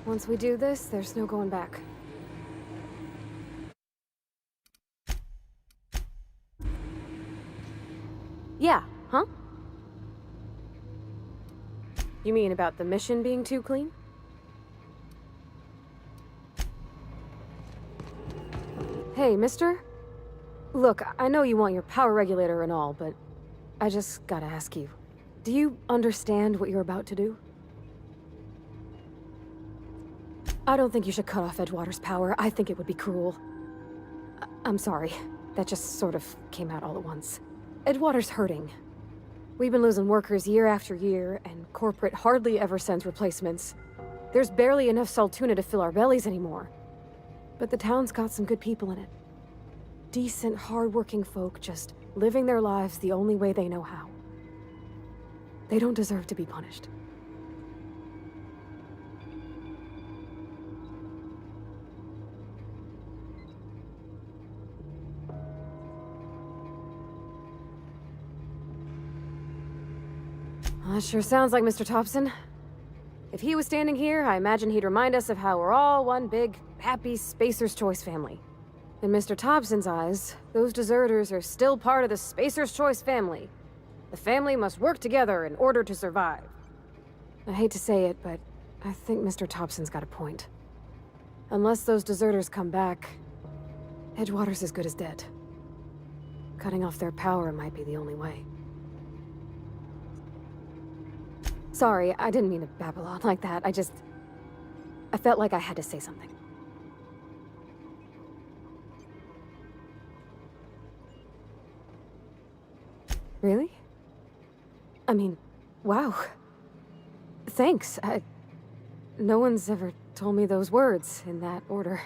Once we do this, there's no going back. Yeah, huh? You mean about the mission being too clean? Hey, mister? Look, I know you want your power regulator and all, but I just gotta ask you. Do you understand what you're about to do? I don't think you should cut off Edgewater's power. I think it would be cruel. I'm sorry. That just sort of came out all at once. Edgewater's hurting. We've been losing workers year after year, and corporate hardly ever sends replacements. There's barely enough Saltuna to fill our bellies anymore. But the town's got some good people in it. Decent, hard-working folk just living their lives the only way they know how. They don't deserve to be punished. That sure sounds like Mr. Thompson. If he was standing here, I imagine he'd remind us of how we're all one big, happy Spacer's Choice family. In Mr. Thompson's eyes, those deserters are still part of the Spacer's Choice family. The family must work together in order to survive. I hate to say it, but I think Mr. Thompson's got a point. Unless those deserters come back, Edgewater's as good as dead. Cutting off their power might be the only way. Sorry, I didn't mean to babble on like that. I felt like I had to say something. Really? I mean, wow. Thanks. No one's ever told me those words in that order.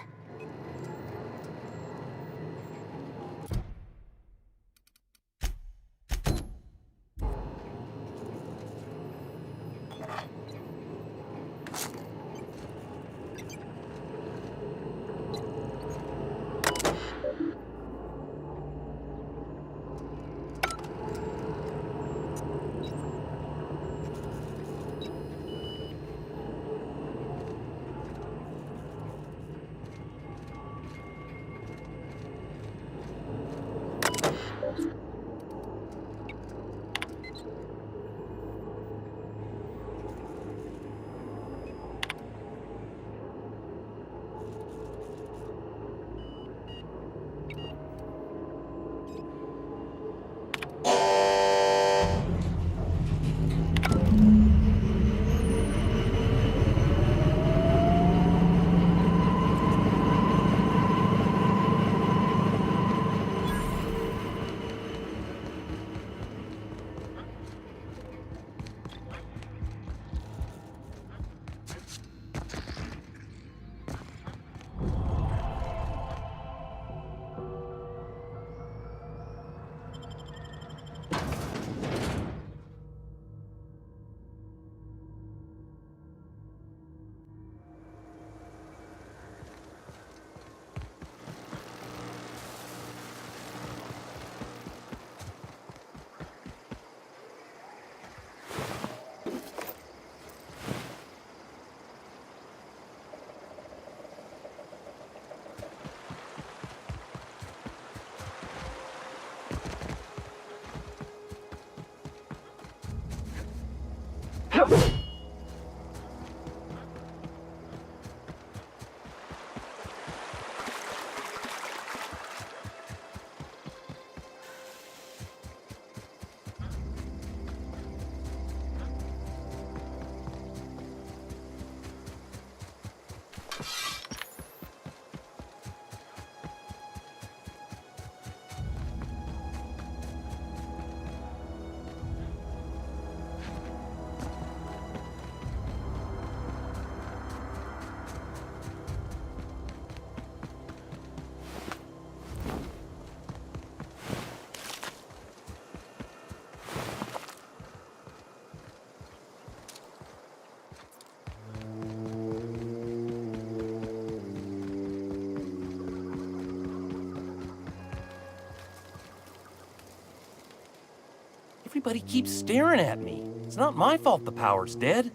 Everybody keeps staring at me. It's not my fault the power's dead.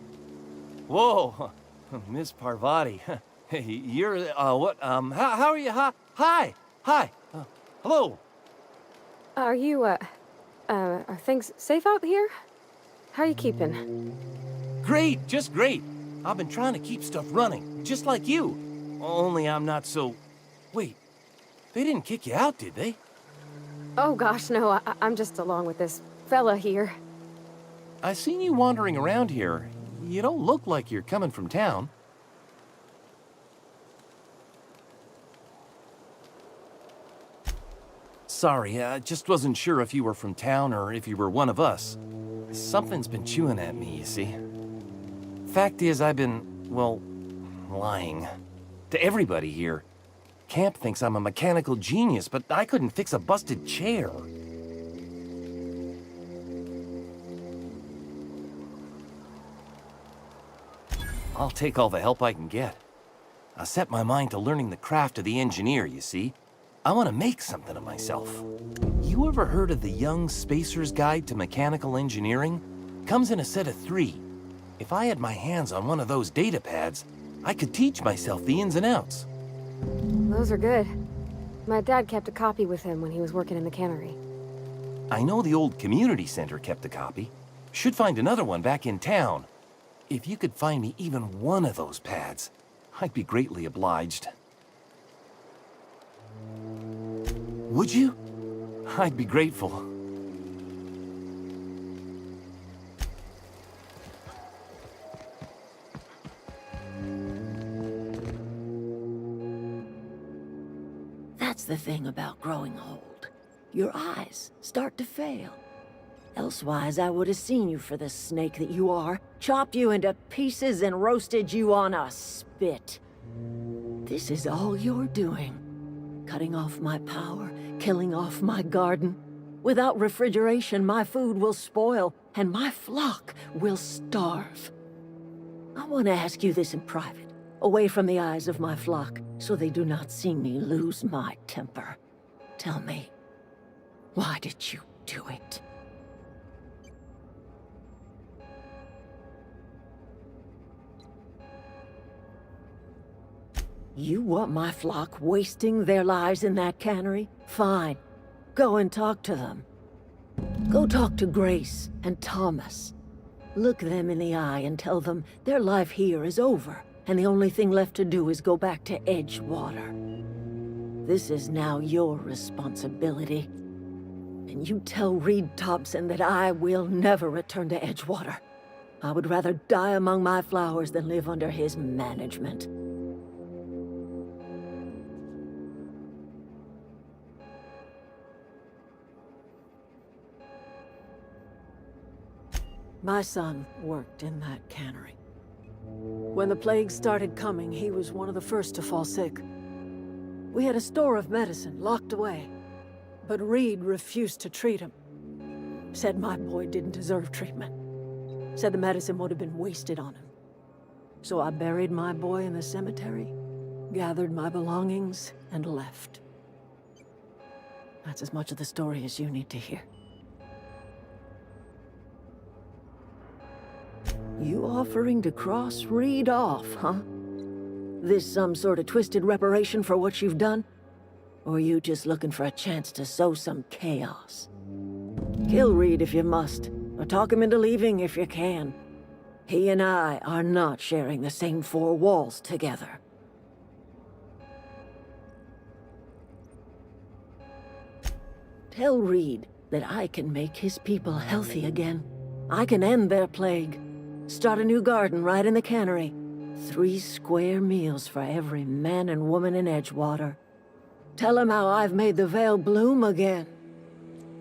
Whoa, Miss Parvati. Hey, you're, what, how are you? Hi, hello. Are you, are things safe out here? How are you keeping? Great, just great. I've been trying to keep stuff running, just like you. Only I'm not so... Wait, they didn't kick you out, did they? Oh gosh, no, I'm just along with this fella here. I seen you wandering around here. You don't look like you're coming from town. Sorry, I just wasn't sure if you were from town or if you were one of us. Something's been chewing at me, you see. Fact is, I've been, well, lying. To everybody here. Camp thinks I'm a mechanical genius, but I couldn't fix a busted chair. I'll take all the help I can get. I set my mind to learning the craft of the engineer, you see. I want to make something of myself. You ever heard of the Young Spacer's Guide to Mechanical Engineering? Comes in a set of 3. If I had my hands on one of those data pads, I could teach myself the ins and outs. Those are good. My dad kept a copy with him when he was working in the cannery. I know the old community center kept a copy. Should find another one back in town. If you could find me even one of those pads, I'd be greatly obliged. Would you? I'd be grateful. That's the thing about growing old. Your eyes start to fail. Elsewise, I would have seen you for the snake that you are, chopped you into pieces and roasted you on a spit. This is all you're doing. Cutting off my power, killing off my garden. Without refrigeration, my food will spoil, and my flock will starve. I want to ask you this in private, away from the eyes of my flock, so they do not see me lose my temper. Tell me, why did you do it? You want my flock wasting their lives in that cannery? Fine. Go and talk to them. Go talk to Grace and Thomas. Look them in the eye and tell them their life here is over, and the only thing left to do is go back to Edgewater. This is now your responsibility. And you tell Reed Thompson that I will never return to Edgewater. I would rather die among my flowers than live under his management. My son worked in that cannery. When the plague started coming, he was one of the first to fall sick. We had a store of medicine locked away, but Reed refused to treat him. Said my boy didn't deserve treatment. Said the medicine would have been wasted on him. So I buried my boy in the cemetery, gathered my belongings, and left. That's as much of the story as you need to hear. You offering to cross Reed off, huh? This some sort of twisted reparation for what you've done? Or you just looking for a chance to sow some chaos? Kill Reed if you must, or talk him into leaving if you can. He and I are not sharing the same 4 walls together. Tell Reed that I can make his people healthy again. I can end their plague. Start a new garden right in the cannery. 3 square meals for every man and woman in Edgewater. Tell him how I've made the Vale bloom again.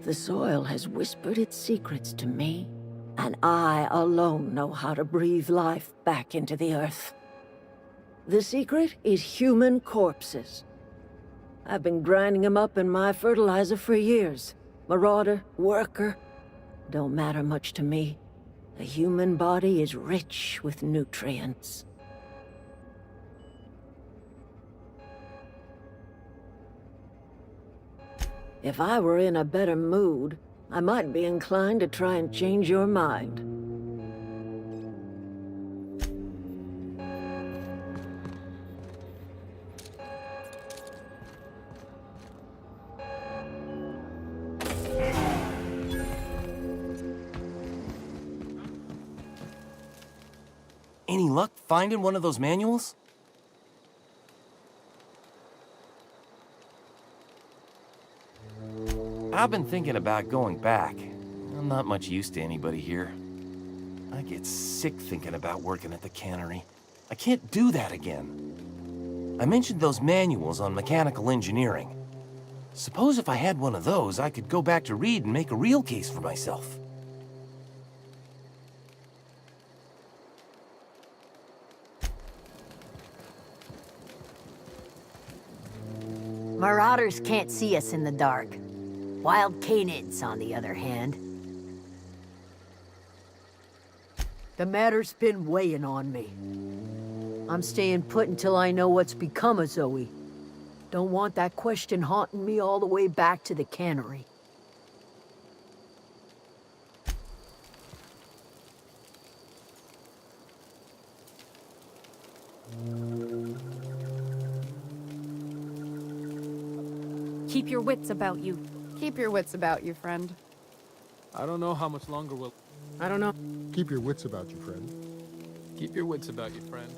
The soil has whispered its secrets to me, and I alone know how to breathe life back into the earth. The secret is human corpses. I've been grinding them up in my fertilizer for years. Marauder, worker, don't matter much to me. The human body is rich with nutrients. If I were in a better mood, I might be inclined to try and change your mind. Any luck finding one of those manuals? I've been thinking about going back. I'm not much use to anybody here. I get sick thinking about working at the cannery. I can't do that again. I mentioned those manuals on mechanical engineering. Suppose if I had one of those, I could go back to Reed and make a real case for myself. Marauders can't see us in the dark. Wild canids, on the other hand. The matter's been weighing on me. I'm staying put until I know what's become of Zoe. Don't want that question haunting me all the way back to the cannery. Keep your wits about you. Keep your wits about you, friend. I don't know how much longer we'll... I don't know. Keep your wits about you, friend. Keep your wits about you, friend.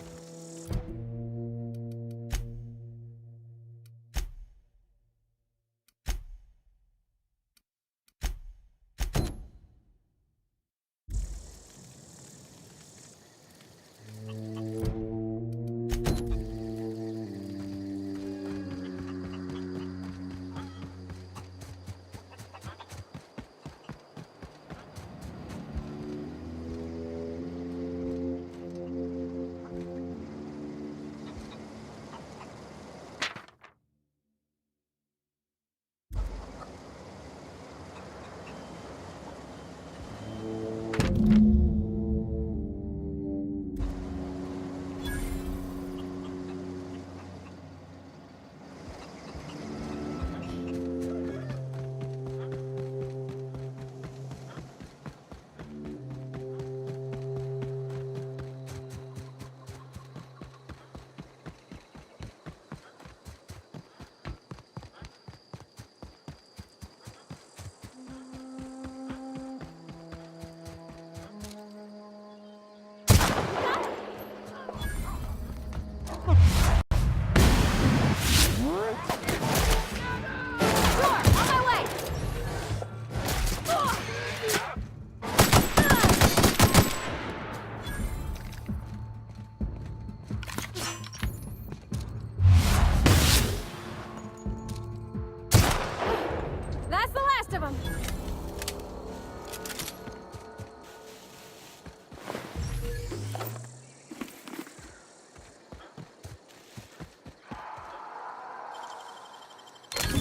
That's the last of them.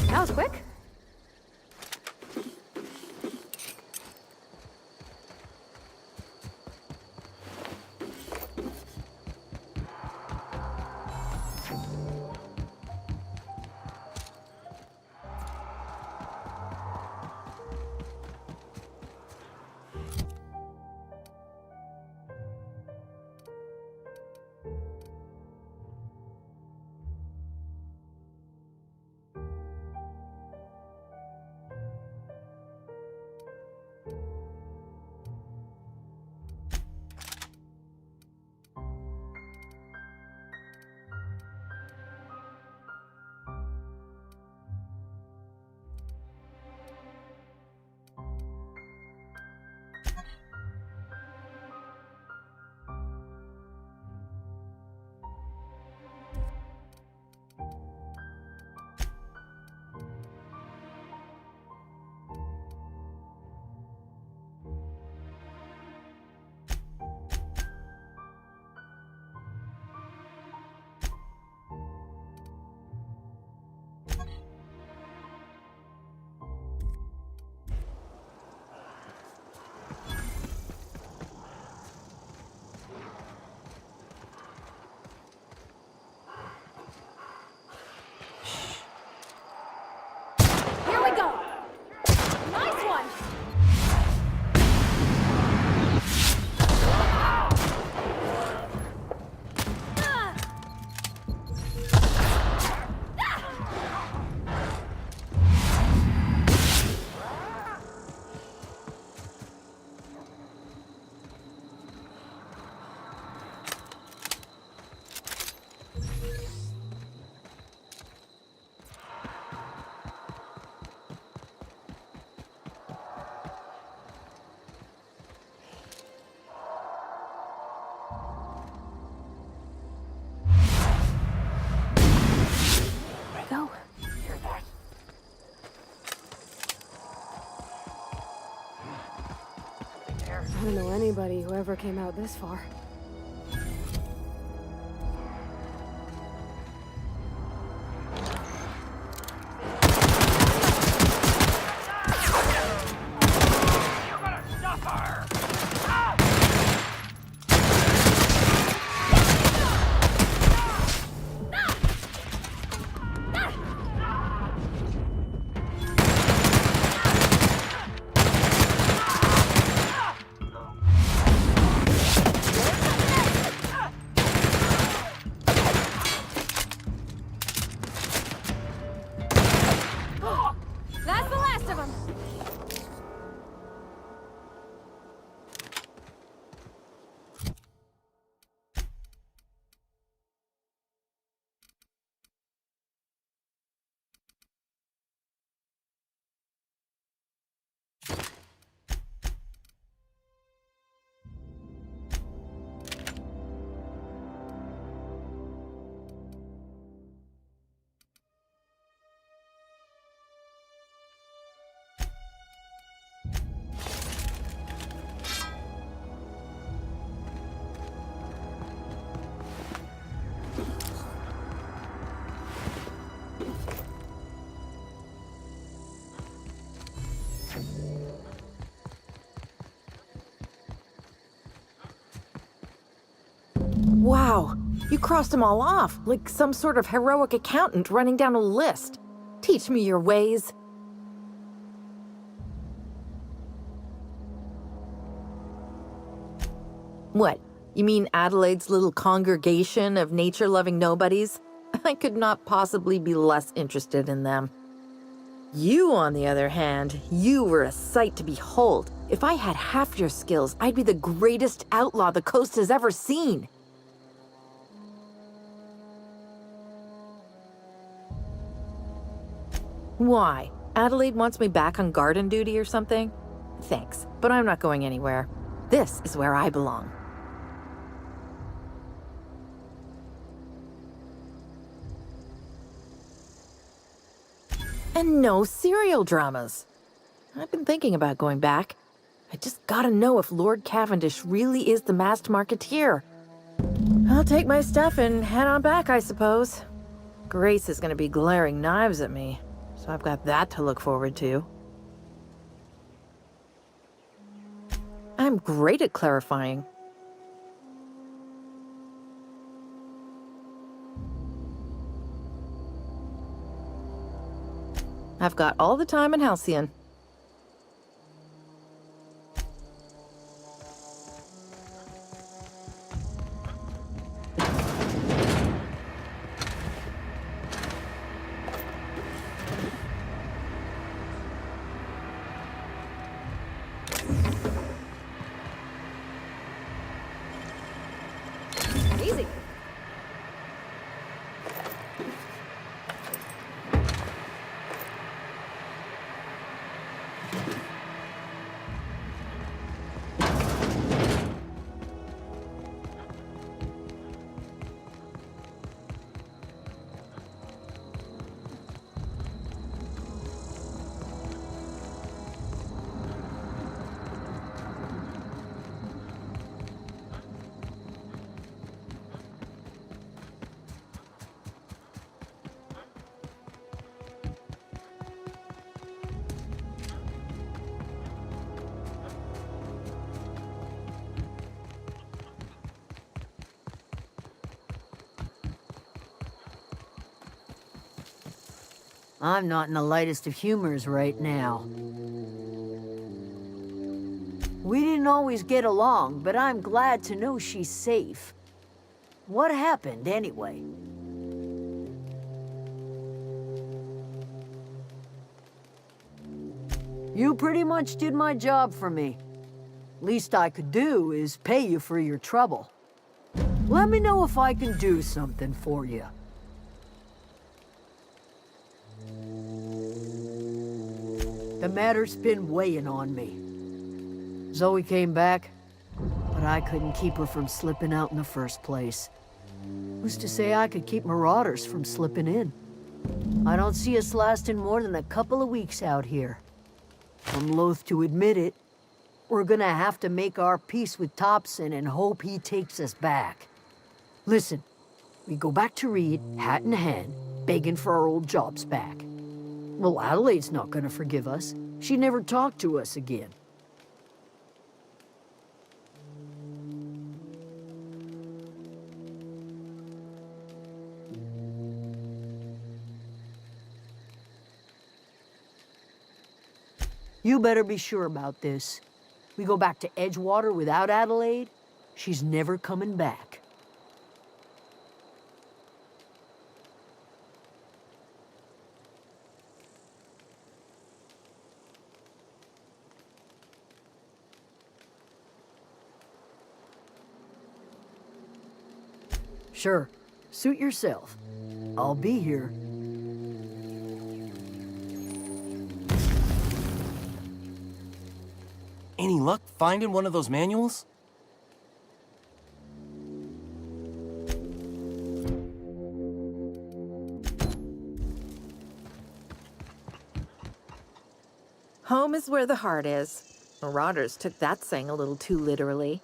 That was quick. I don't know anybody who ever came out this far. That's the last of them! Wow, you crossed them all off, like some sort of heroic accountant running down a list. Teach me your ways. What? You mean Adelaide's little congregation of nature-loving nobodies? I could not possibly be less interested in them. You, on the other hand, you were a sight to behold. If I had half your skills, I'd be the greatest outlaw the coast has ever seen. Why? Adelaide wants me back on garden duty or something? Thanks, but I'm not going anywhere. This is where I belong. And no serial dramas. I've been thinking about going back. I just gotta know if Lord Cavendish really is the masked marketeer. I'll take my stuff and head on back, I suppose. Grace is gonna be glaring knives at me, so I've got that to look forward to. I'm great at clarifying. I've got all the time in Halcyon. Easy. I'm not in the lightest of humors right now. We didn't always get along, but I'm glad to know she's safe. What happened, anyway? You pretty much did my job for me. Least I could do is pay you for your trouble. Let me know if I can do something for you. The matter's been weighing on me. Zoe came back, but I couldn't keep her from slipping out in the first place. Who's to say I could keep marauders from slipping in? I don't see us lasting more than a couple of weeks out here. I'm loath to admit it, we're gonna have to make our peace with Thompson and hope he takes us back. Listen, we go back to Reed, hat in hand, begging for our old jobs back. Well, Adelaide's not gonna forgive us. She never talked to us again. You better be sure about this. We go back to Edgewater without Adelaide, she's never coming back. Sure, suit yourself. I'll be here. Any luck finding one of those manuals? Home is where the heart is. Marauders took that saying a little too literally.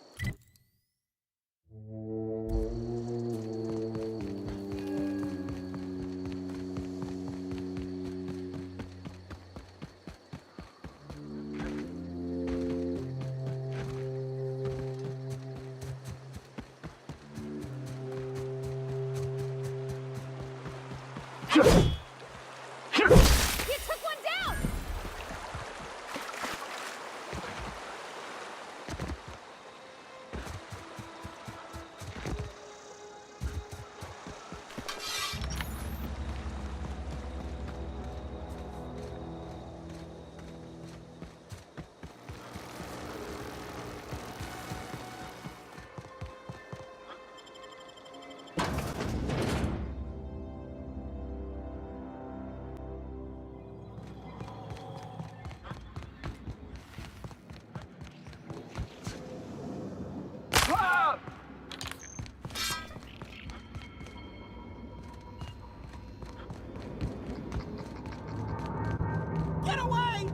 Get away!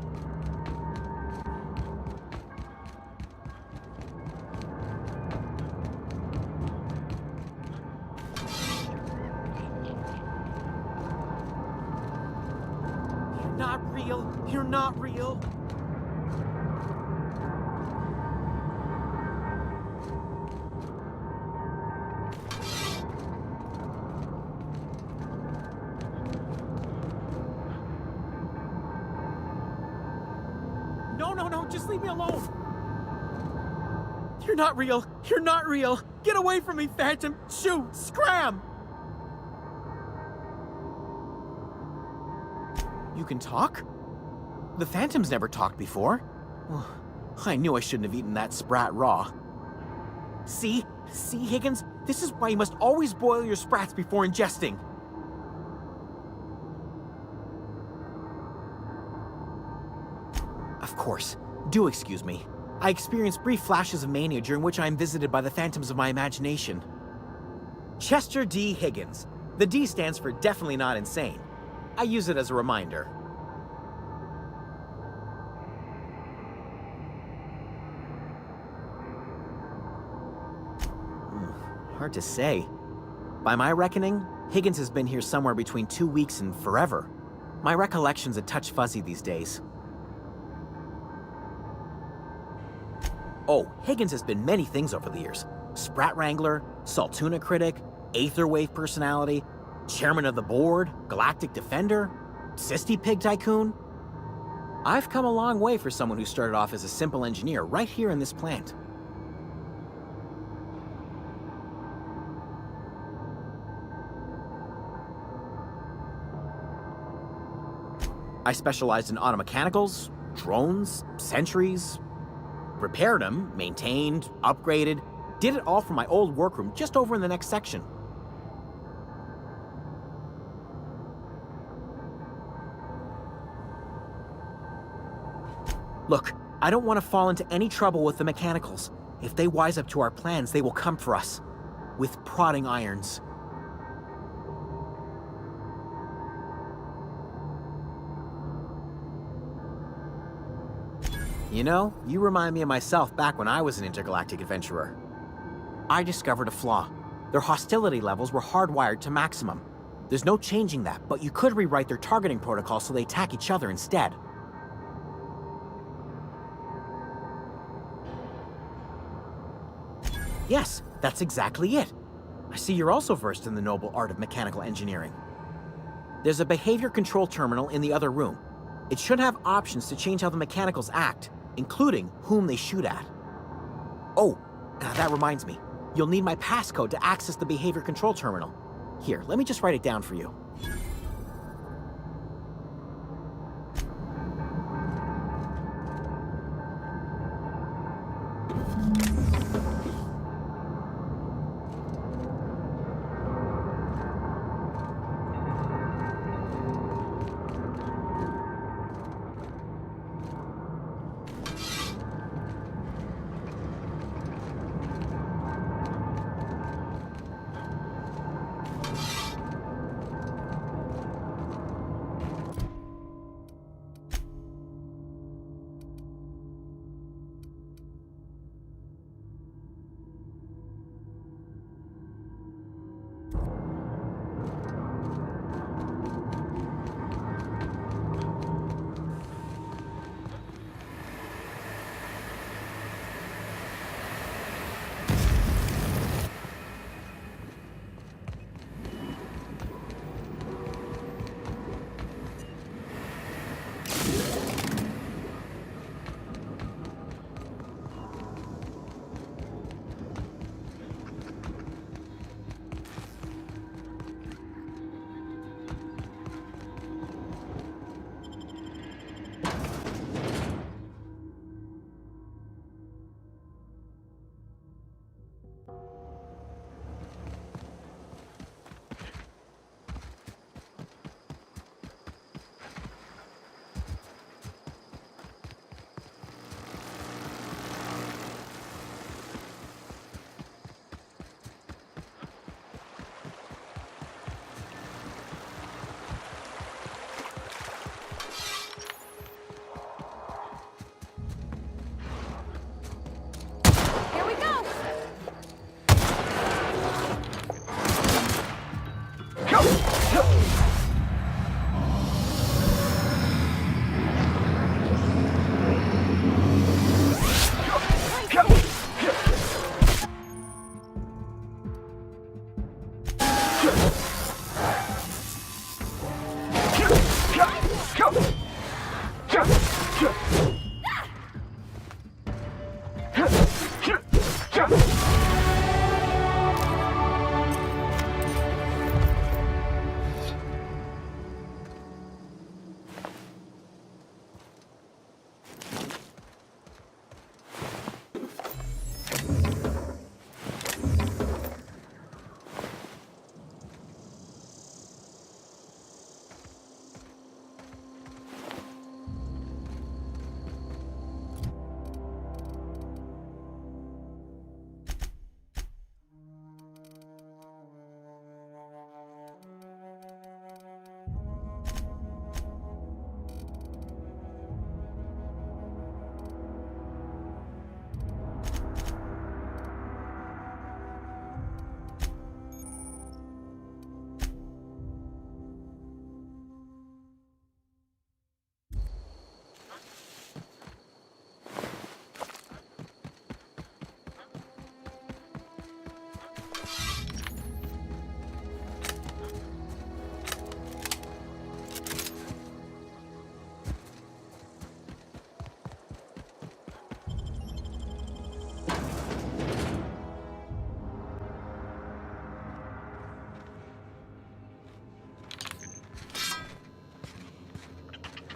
You're not real. You're not real. No, just leave me alone. You're not real. You're not real. Get away from me, Phantom. Shoot, scram. You can talk? The Phantom's never talked before. Well, I knew I shouldn't have eaten that sprat raw. See, Higgins? This is why you must always boil your sprats before ingesting. Of course. Do excuse me. I experience brief flashes of mania during which I am visited by the phantoms of my imagination. Chester D. Higgins. The D stands for definitely not insane. I use it as a reminder. Hard to say. By my reckoning, Higgins has been here somewhere between 2 weeks and forever. My recollection's a touch fuzzy these days. Oh, Higgins has been many things over the years. Sprat Wrangler, Saltuna Critic, Aetherwave Personality, Chairman of the Board, Galactic Defender, Sisty Pig Tycoon. I've come a long way for someone who started off as a simple engineer right here in this plant. I specialized in automechanicals, drones, sentries, repaired them, maintained, upgraded, did it all from my old workroom just over in the next section. Look, I don't want to fall into any trouble with the mechanicals. If they wise up to our plans, they will come for us. With prodding irons. You know, you remind me of myself back when I was an intergalactic adventurer. I discovered a flaw. Their hostility levels were hardwired to maximum. There's no changing that, but you could rewrite their targeting protocol so they attack each other instead. Yes, that's exactly it. I see you're also versed in the noble art of mechanical engineering. There's a behavior control terminal in the other room. It should have options to change how the mechanicals act, including whom they shoot at. Oh, that reminds me. You'll need my passcode to access the behavior control terminal. Here, let me just write it down for you.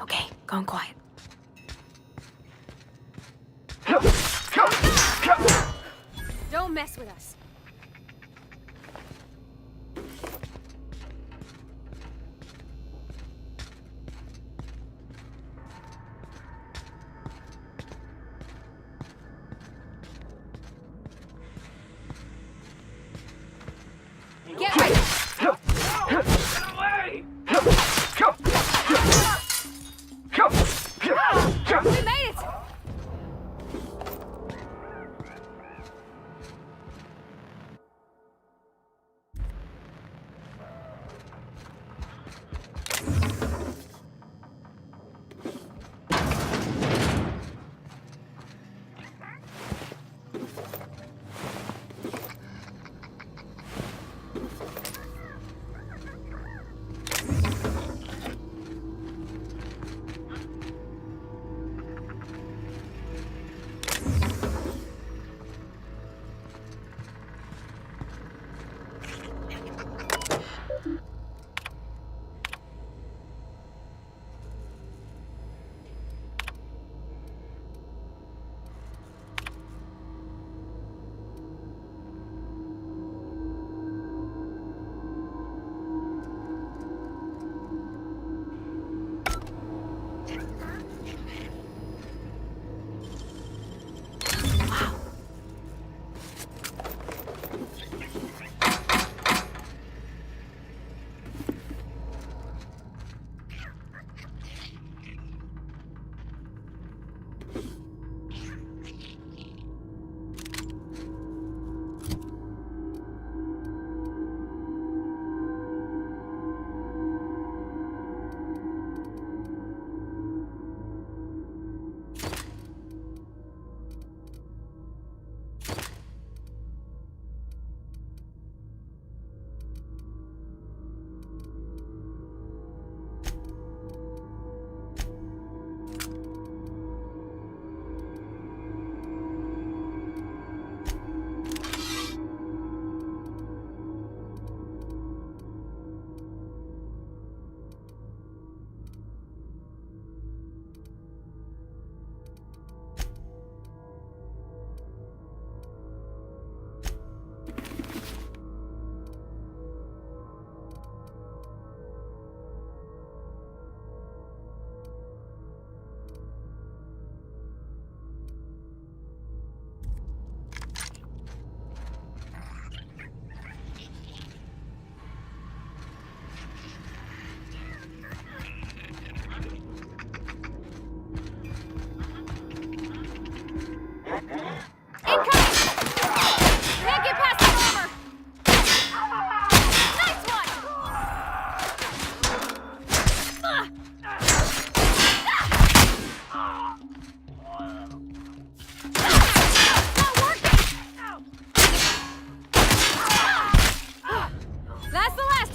Okay, gone quiet. Don't mess with us. Get ready! We made it!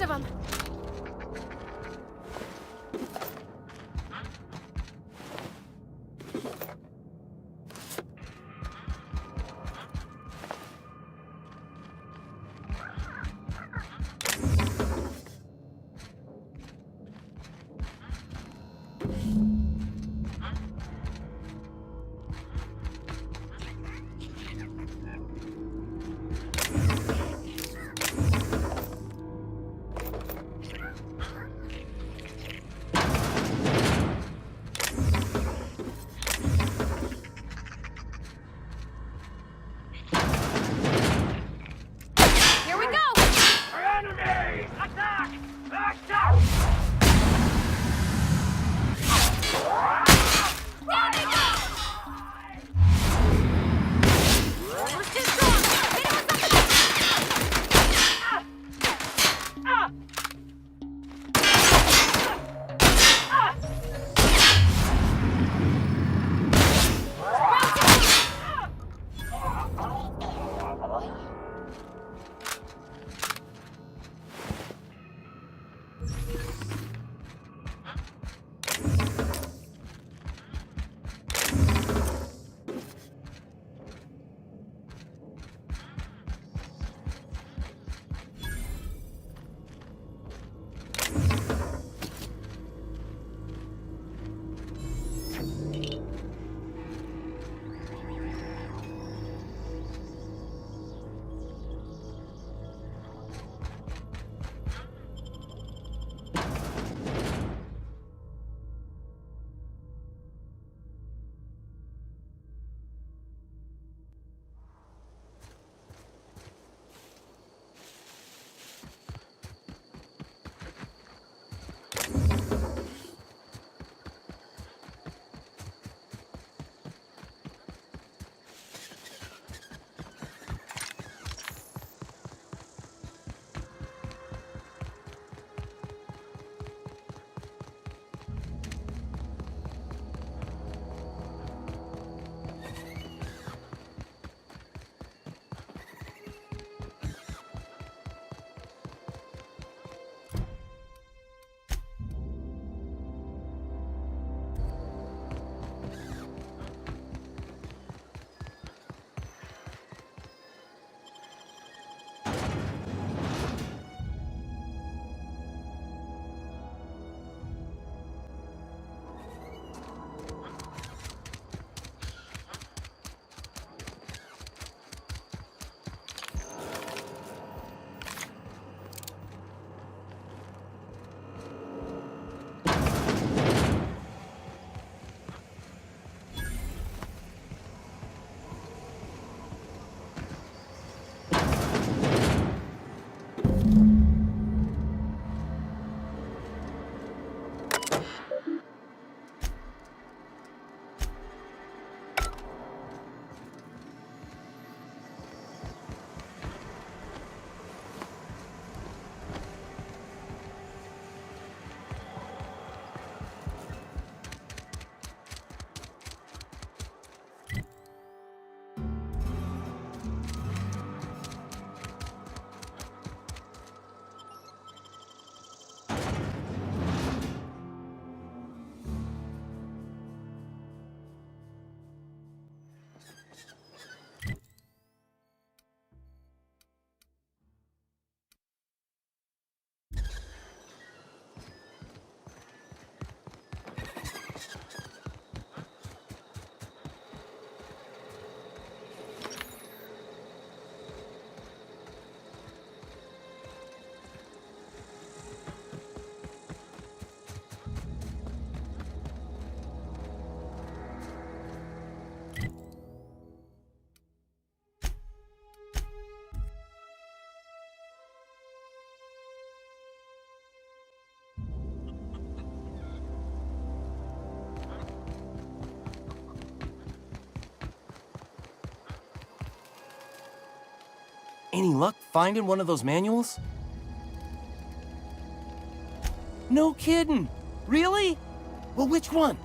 rest of them. Here we go! Enemy! Attack! Attack! We're still strong! Hit him with Any luck finding one of those manuals? No kidding! Really? Well, which one?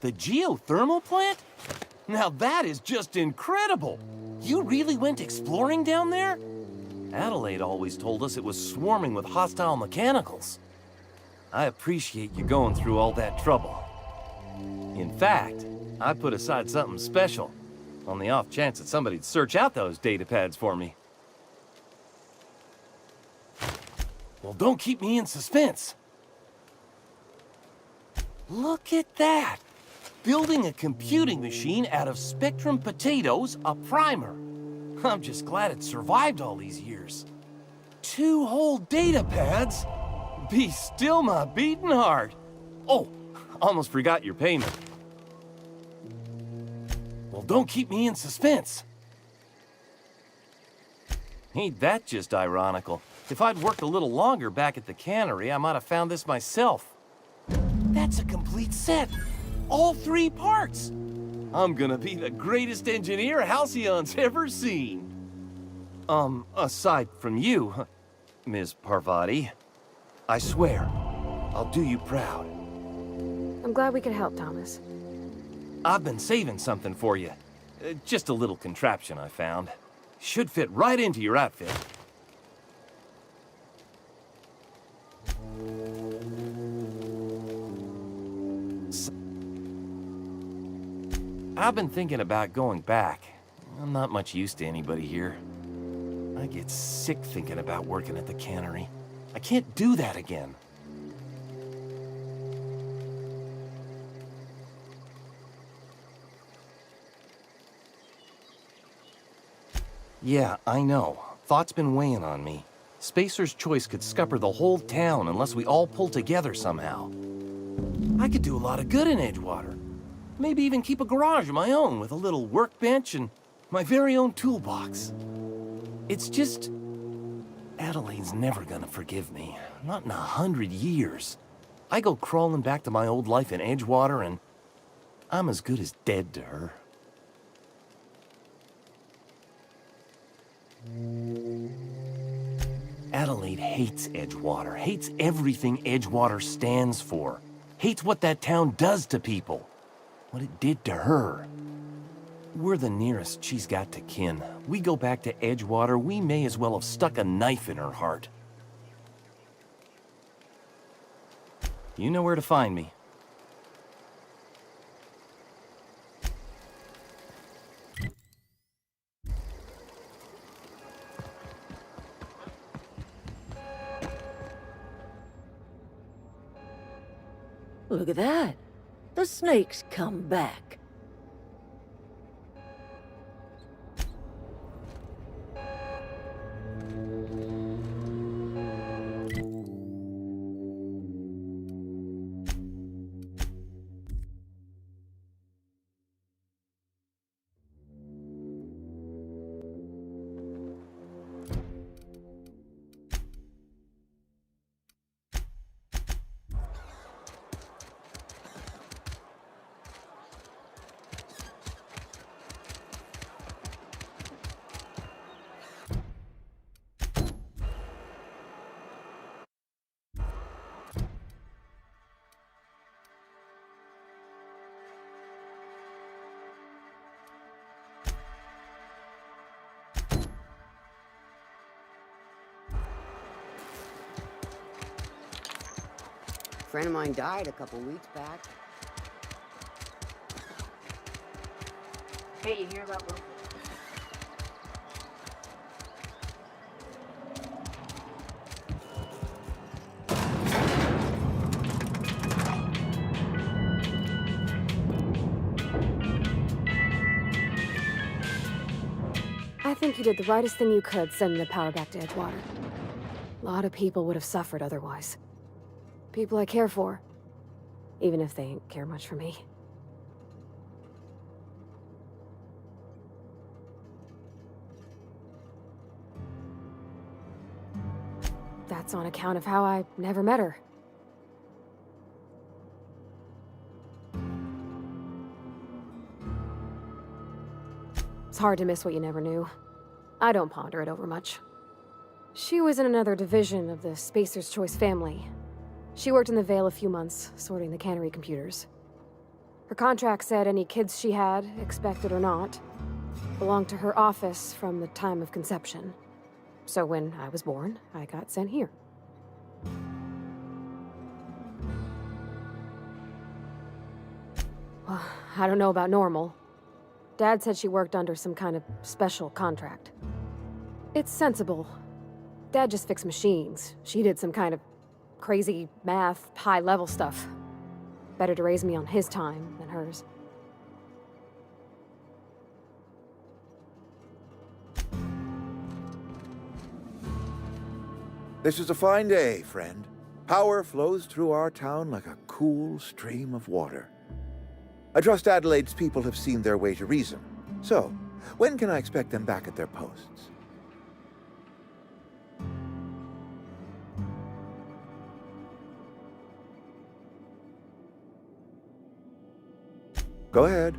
The geothermal plant? Now that is just incredible! You really went exploring down there? Adelaide always told us it was swarming with hostile mechanicals. I appreciate you going through all that trouble. In fact, I put aside something special, on the off chance that somebody'd search out those data pads for me. Well, don't keep me in suspense. Look at that! Building a computing machine out of Spectrum potatoes, a primer. I'm just glad it survived all these years. 2 whole data pads? Be still my beating heart. Oh, almost forgot your payment. Well, don't keep me in suspense. Ain't that just ironical? If I'd worked a little longer back at the cannery, I might have found this myself. That's a complete set. All 3 parts. I'm gonna be the greatest engineer Halcyon's ever seen. Aside from you, Ms. Parvati, I swear, I'll do you proud. I'm glad we could help, Thomas. I've been saving something for you. Just a little contraption I found. Should fit right into your outfit. I've been thinking about going back. I'm not much use to anybody here. I get sick thinking about working at the cannery. I can't do that again. Yeah, I know. Thought's been weighing on me. Spacer's Choice could scupper the whole town unless we all pull together somehow. I could do a lot of good in Edgewater. Maybe even keep a garage of my own with a little workbench and my very own toolbox. It's just... Adelaide's never gonna forgive me. Not in 100 years. I go crawling back to my old life in Edgewater and I'm as good as dead to her. Adelaide hates Edgewater, hates everything Edgewater stands for, hates what that town does to people. What it did to her. We're the nearest she's got to kin. We go back to Edgewater, we may as well have stuck a knife in her heart. You know where to find me. Look at that. The snake's come back. A friend of mine died a couple weeks back. Hey, you hear about Wilfred? I think you did the rightest thing you could sending the power back to Edgewater. A lot of people would have suffered otherwise. People I care for, even if they ain't care much for me. That's on account of how I never met her. It's hard to miss what you never knew. I don't ponder it over much. She was in another division of the Spacer's Choice family. She worked in the Vale a few months, sorting the cannery computers. Her contract said any kids she had, expected or not, belonged to her office from the time of conception. So when I was born, I got sent here. Well, I don't know about normal. Dad said she worked under some kind of special contract. It's sensible. Dad just fixed machines. She did some kind of crazy math, high-level stuff. Better to raise me on his time than hers. This is a fine day, friend. Power flows through our town like a cool stream of water. I trust Adelaide's people have seen their way to reason. So, when can I expect them back at their posts? Go ahead.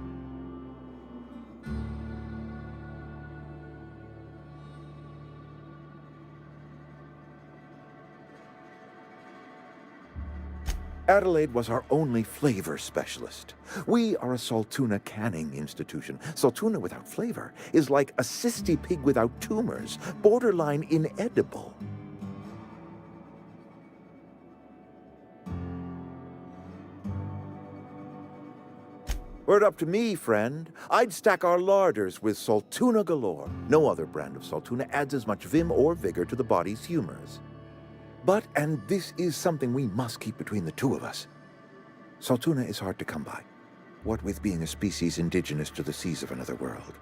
Adelaide was our only flavor specialist. We are a Saltuna canning institution. Saltuna without flavor is like a cysty pig without tumors, borderline inedible. Were it up to me, friend, I'd stack our larders with Saltuna galore. No other brand of Saltuna adds as much vim or vigor to the body's humors. But, and this is something we must keep between the two of us, Saltuna is hard to come by, what with being a species indigenous to the seas of another world.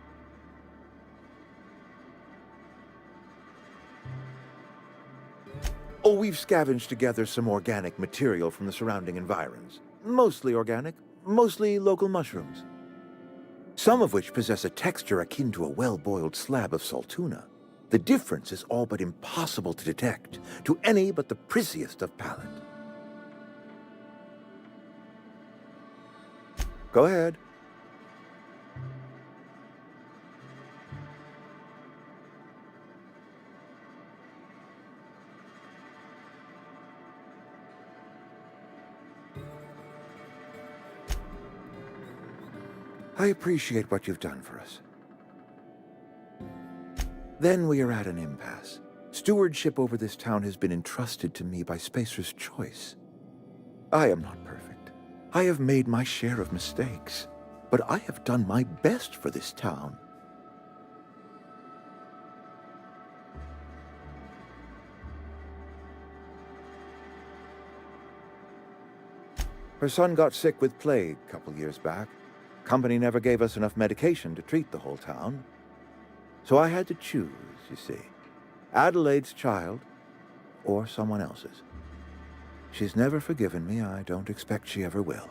Oh, we've scavenged together some organic material from the surrounding environs. Mostly organic, mostly local mushrooms. Some of which possess a texture akin to a well-boiled slab of Saltuna. The difference is all but impossible to detect to any but the prissiest of palate. Go ahead. I appreciate what you've done for us. Then we are at an impasse. Stewardship over this town has been entrusted to me by Spacer's Choice. I am not perfect. I have made my share of mistakes, but I have done my best for this town. Her son got sick with plague a couple years back. Company never gave us enough medication to treat the whole town. So I had to choose, you see. Adelaide's child, or someone else's. She's never forgiven me. I don't expect she ever will.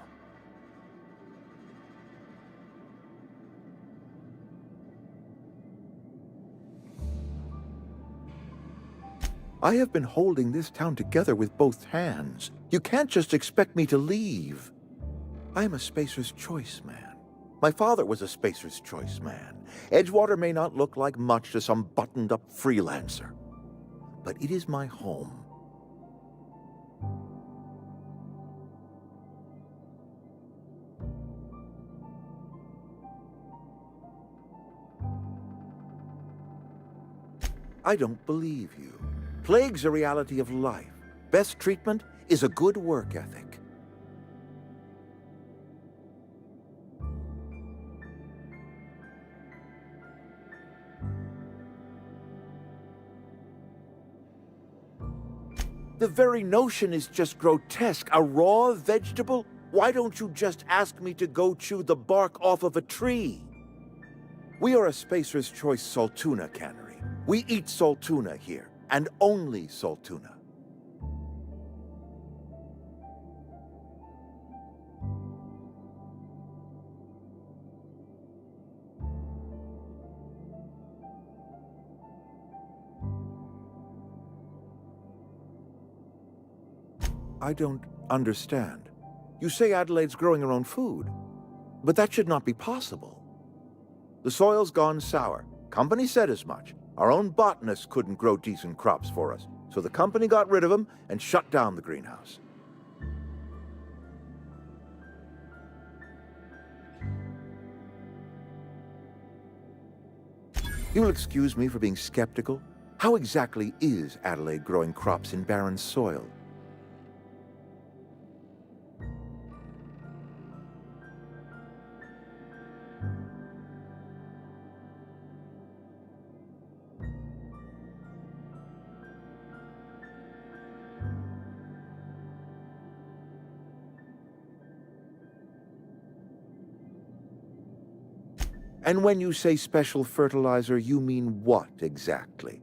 I have been holding this town together with both hands. You can't just expect me to leave. I'm a Spacer's Choice man. My father was a Spacer's Choice man. Edgewater may not look like much to some buttoned-up freelancer, but it is my home. I don't believe you. Plague's a reality of life. Best treatment is a good work ethic. The very notion is just grotesque. A raw vegetable? Why don't you just ask me to go chew the bark off of a tree? We are a Spacer's Choice Saltuna cannery. We eat Saltuna here, and only Saltuna. I don't understand. You say Adelaide's growing her own food, but that should not be possible. The soil's gone sour. Company said as much. Our own botanists couldn't grow decent crops for us, so the company got rid of them and shut down the greenhouse. You'll excuse me for being skeptical. How exactly is Adelaide growing crops in barren soil? And when you say special fertilizer, you mean what exactly?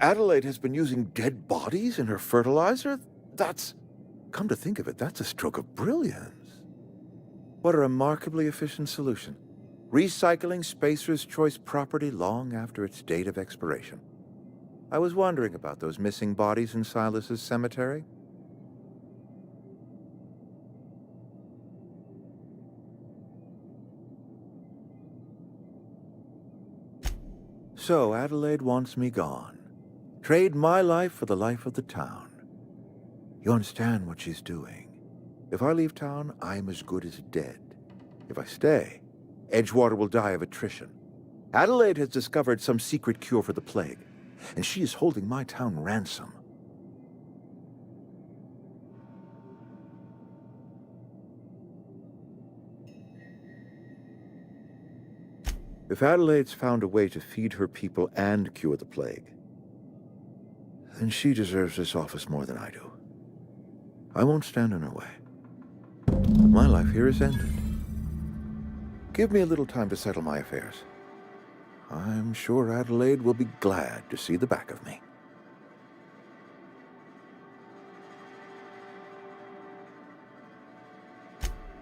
Adelaide has been using dead bodies in her fertilizer? Come to think of it, that's a stroke of brilliance. What a remarkably efficient solution. Recycling Spacer's Choice property long after its date of expiration. I was wondering about those missing bodies in Silas's cemetery. So Adelaide wants me gone. Trade my life for the life of the town. You understand what she's doing. If I leave town, I'm as good as dead. If I stay, Edgewater will die of attrition. Adelaide has discovered some secret cure for the plague, and she is holding my town ransom. If Adelaide's found a way to feed her people and cure the plague, then she deserves this office more than I do. I won't stand in her way. My life here is ended. Give me a little time to settle my affairs. I'm sure Adelaide will be glad to see the back of me.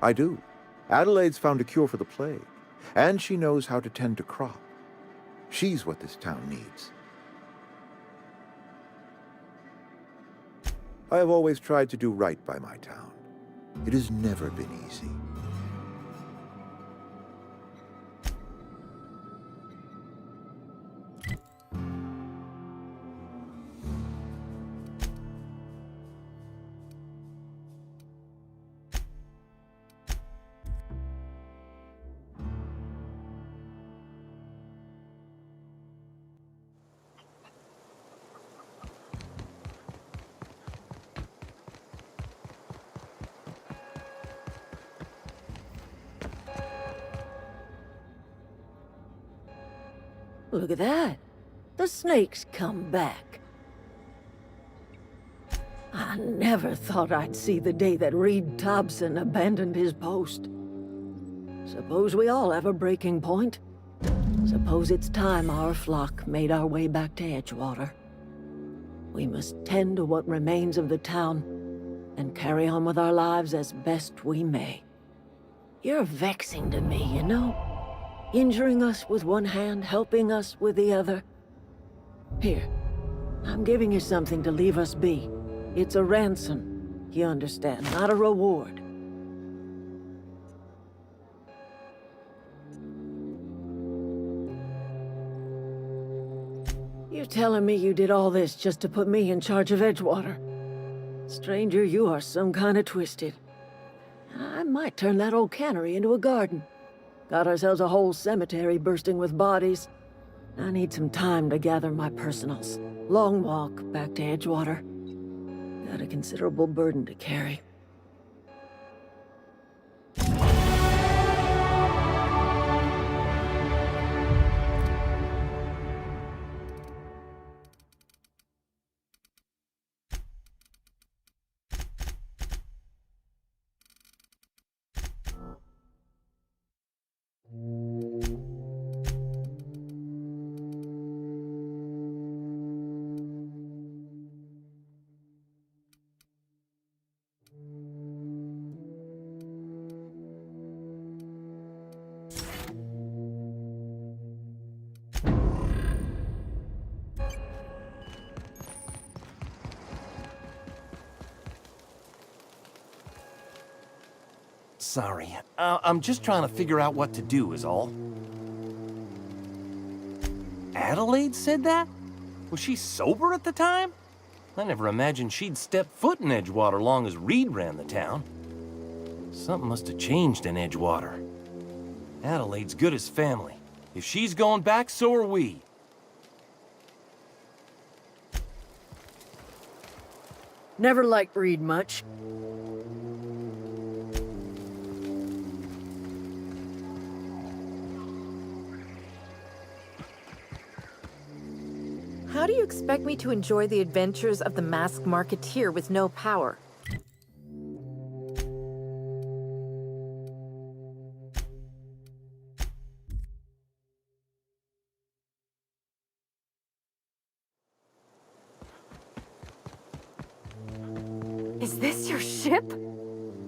I do. Adelaide's found a cure for the plague, and she knows how to tend to crop. She's what this town needs. I have always tried to do right by my town. It has never been easy. Look at that. The snake's come back. I never thought I'd see the day that Reed Thompson abandoned his post. Suppose we all have a breaking point. Suppose it's time our flock made our way back to Edgewater. We must tend to what remains of the town and carry on with our lives as best we may. You're vexing to me, you know? Injuring us with one hand, helping us with the other. Here, I'm giving you something to leave us be. It's a ransom, you understand, not a reward. You're telling me you did all this just to put me in charge of Edgewater? Stranger, you are some kind of twisted. I might turn that old cannery into a garden. Got ourselves a whole cemetery bursting with bodies. I need some time to gather my personals. Long walk back to Edgewater. Got a considerable burden to carry. Sorry. I'm just trying to figure out what to do is all. Adelaide said that? Was she sober at the time? I never imagined she'd step foot in Edgewater long as Reed ran the town. Something must have changed in Edgewater. Adelaide's good as family. If she's going back, so are we. Never liked Reed much. How do you expect me to enjoy the adventures of the masked marketeer with no power? Is this your ship?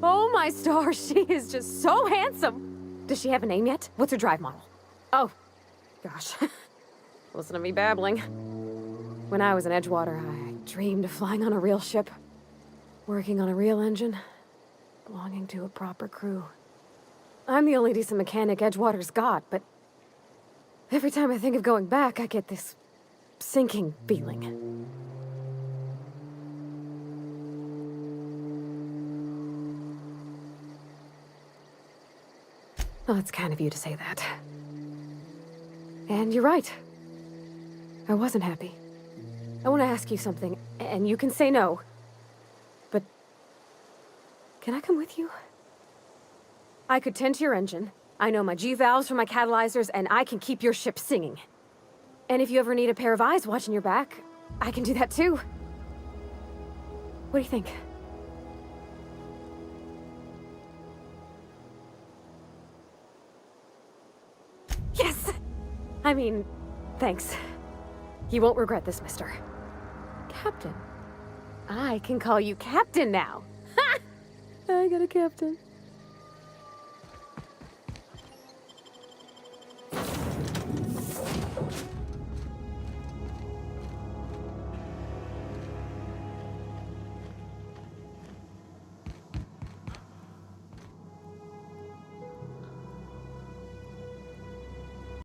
Oh my stars, she is just so handsome. Does she have a name yet? What's her drive model? Oh, gosh. Listen to me babbling. When I was in Edgewater, I dreamed of flying on a real ship, working on a real engine, belonging to a proper crew. I'm the only decent mechanic Edgewater's got, but every time I think of going back, I get this sinking feeling. Oh, it's kind of you to say that. And you're right. I wasn't happy. I want to ask you something, and you can say no. But can I come with you? I could tend to your engine. I know my G-valves from my catalyzers, and I can keep your ship singing. And if you ever need a pair of eyes watching your back, I can do that too. What do you think? Yes! I mean, thanks. You won't regret this, mister. Captain. I can call you Captain now. Ha! I got a captain.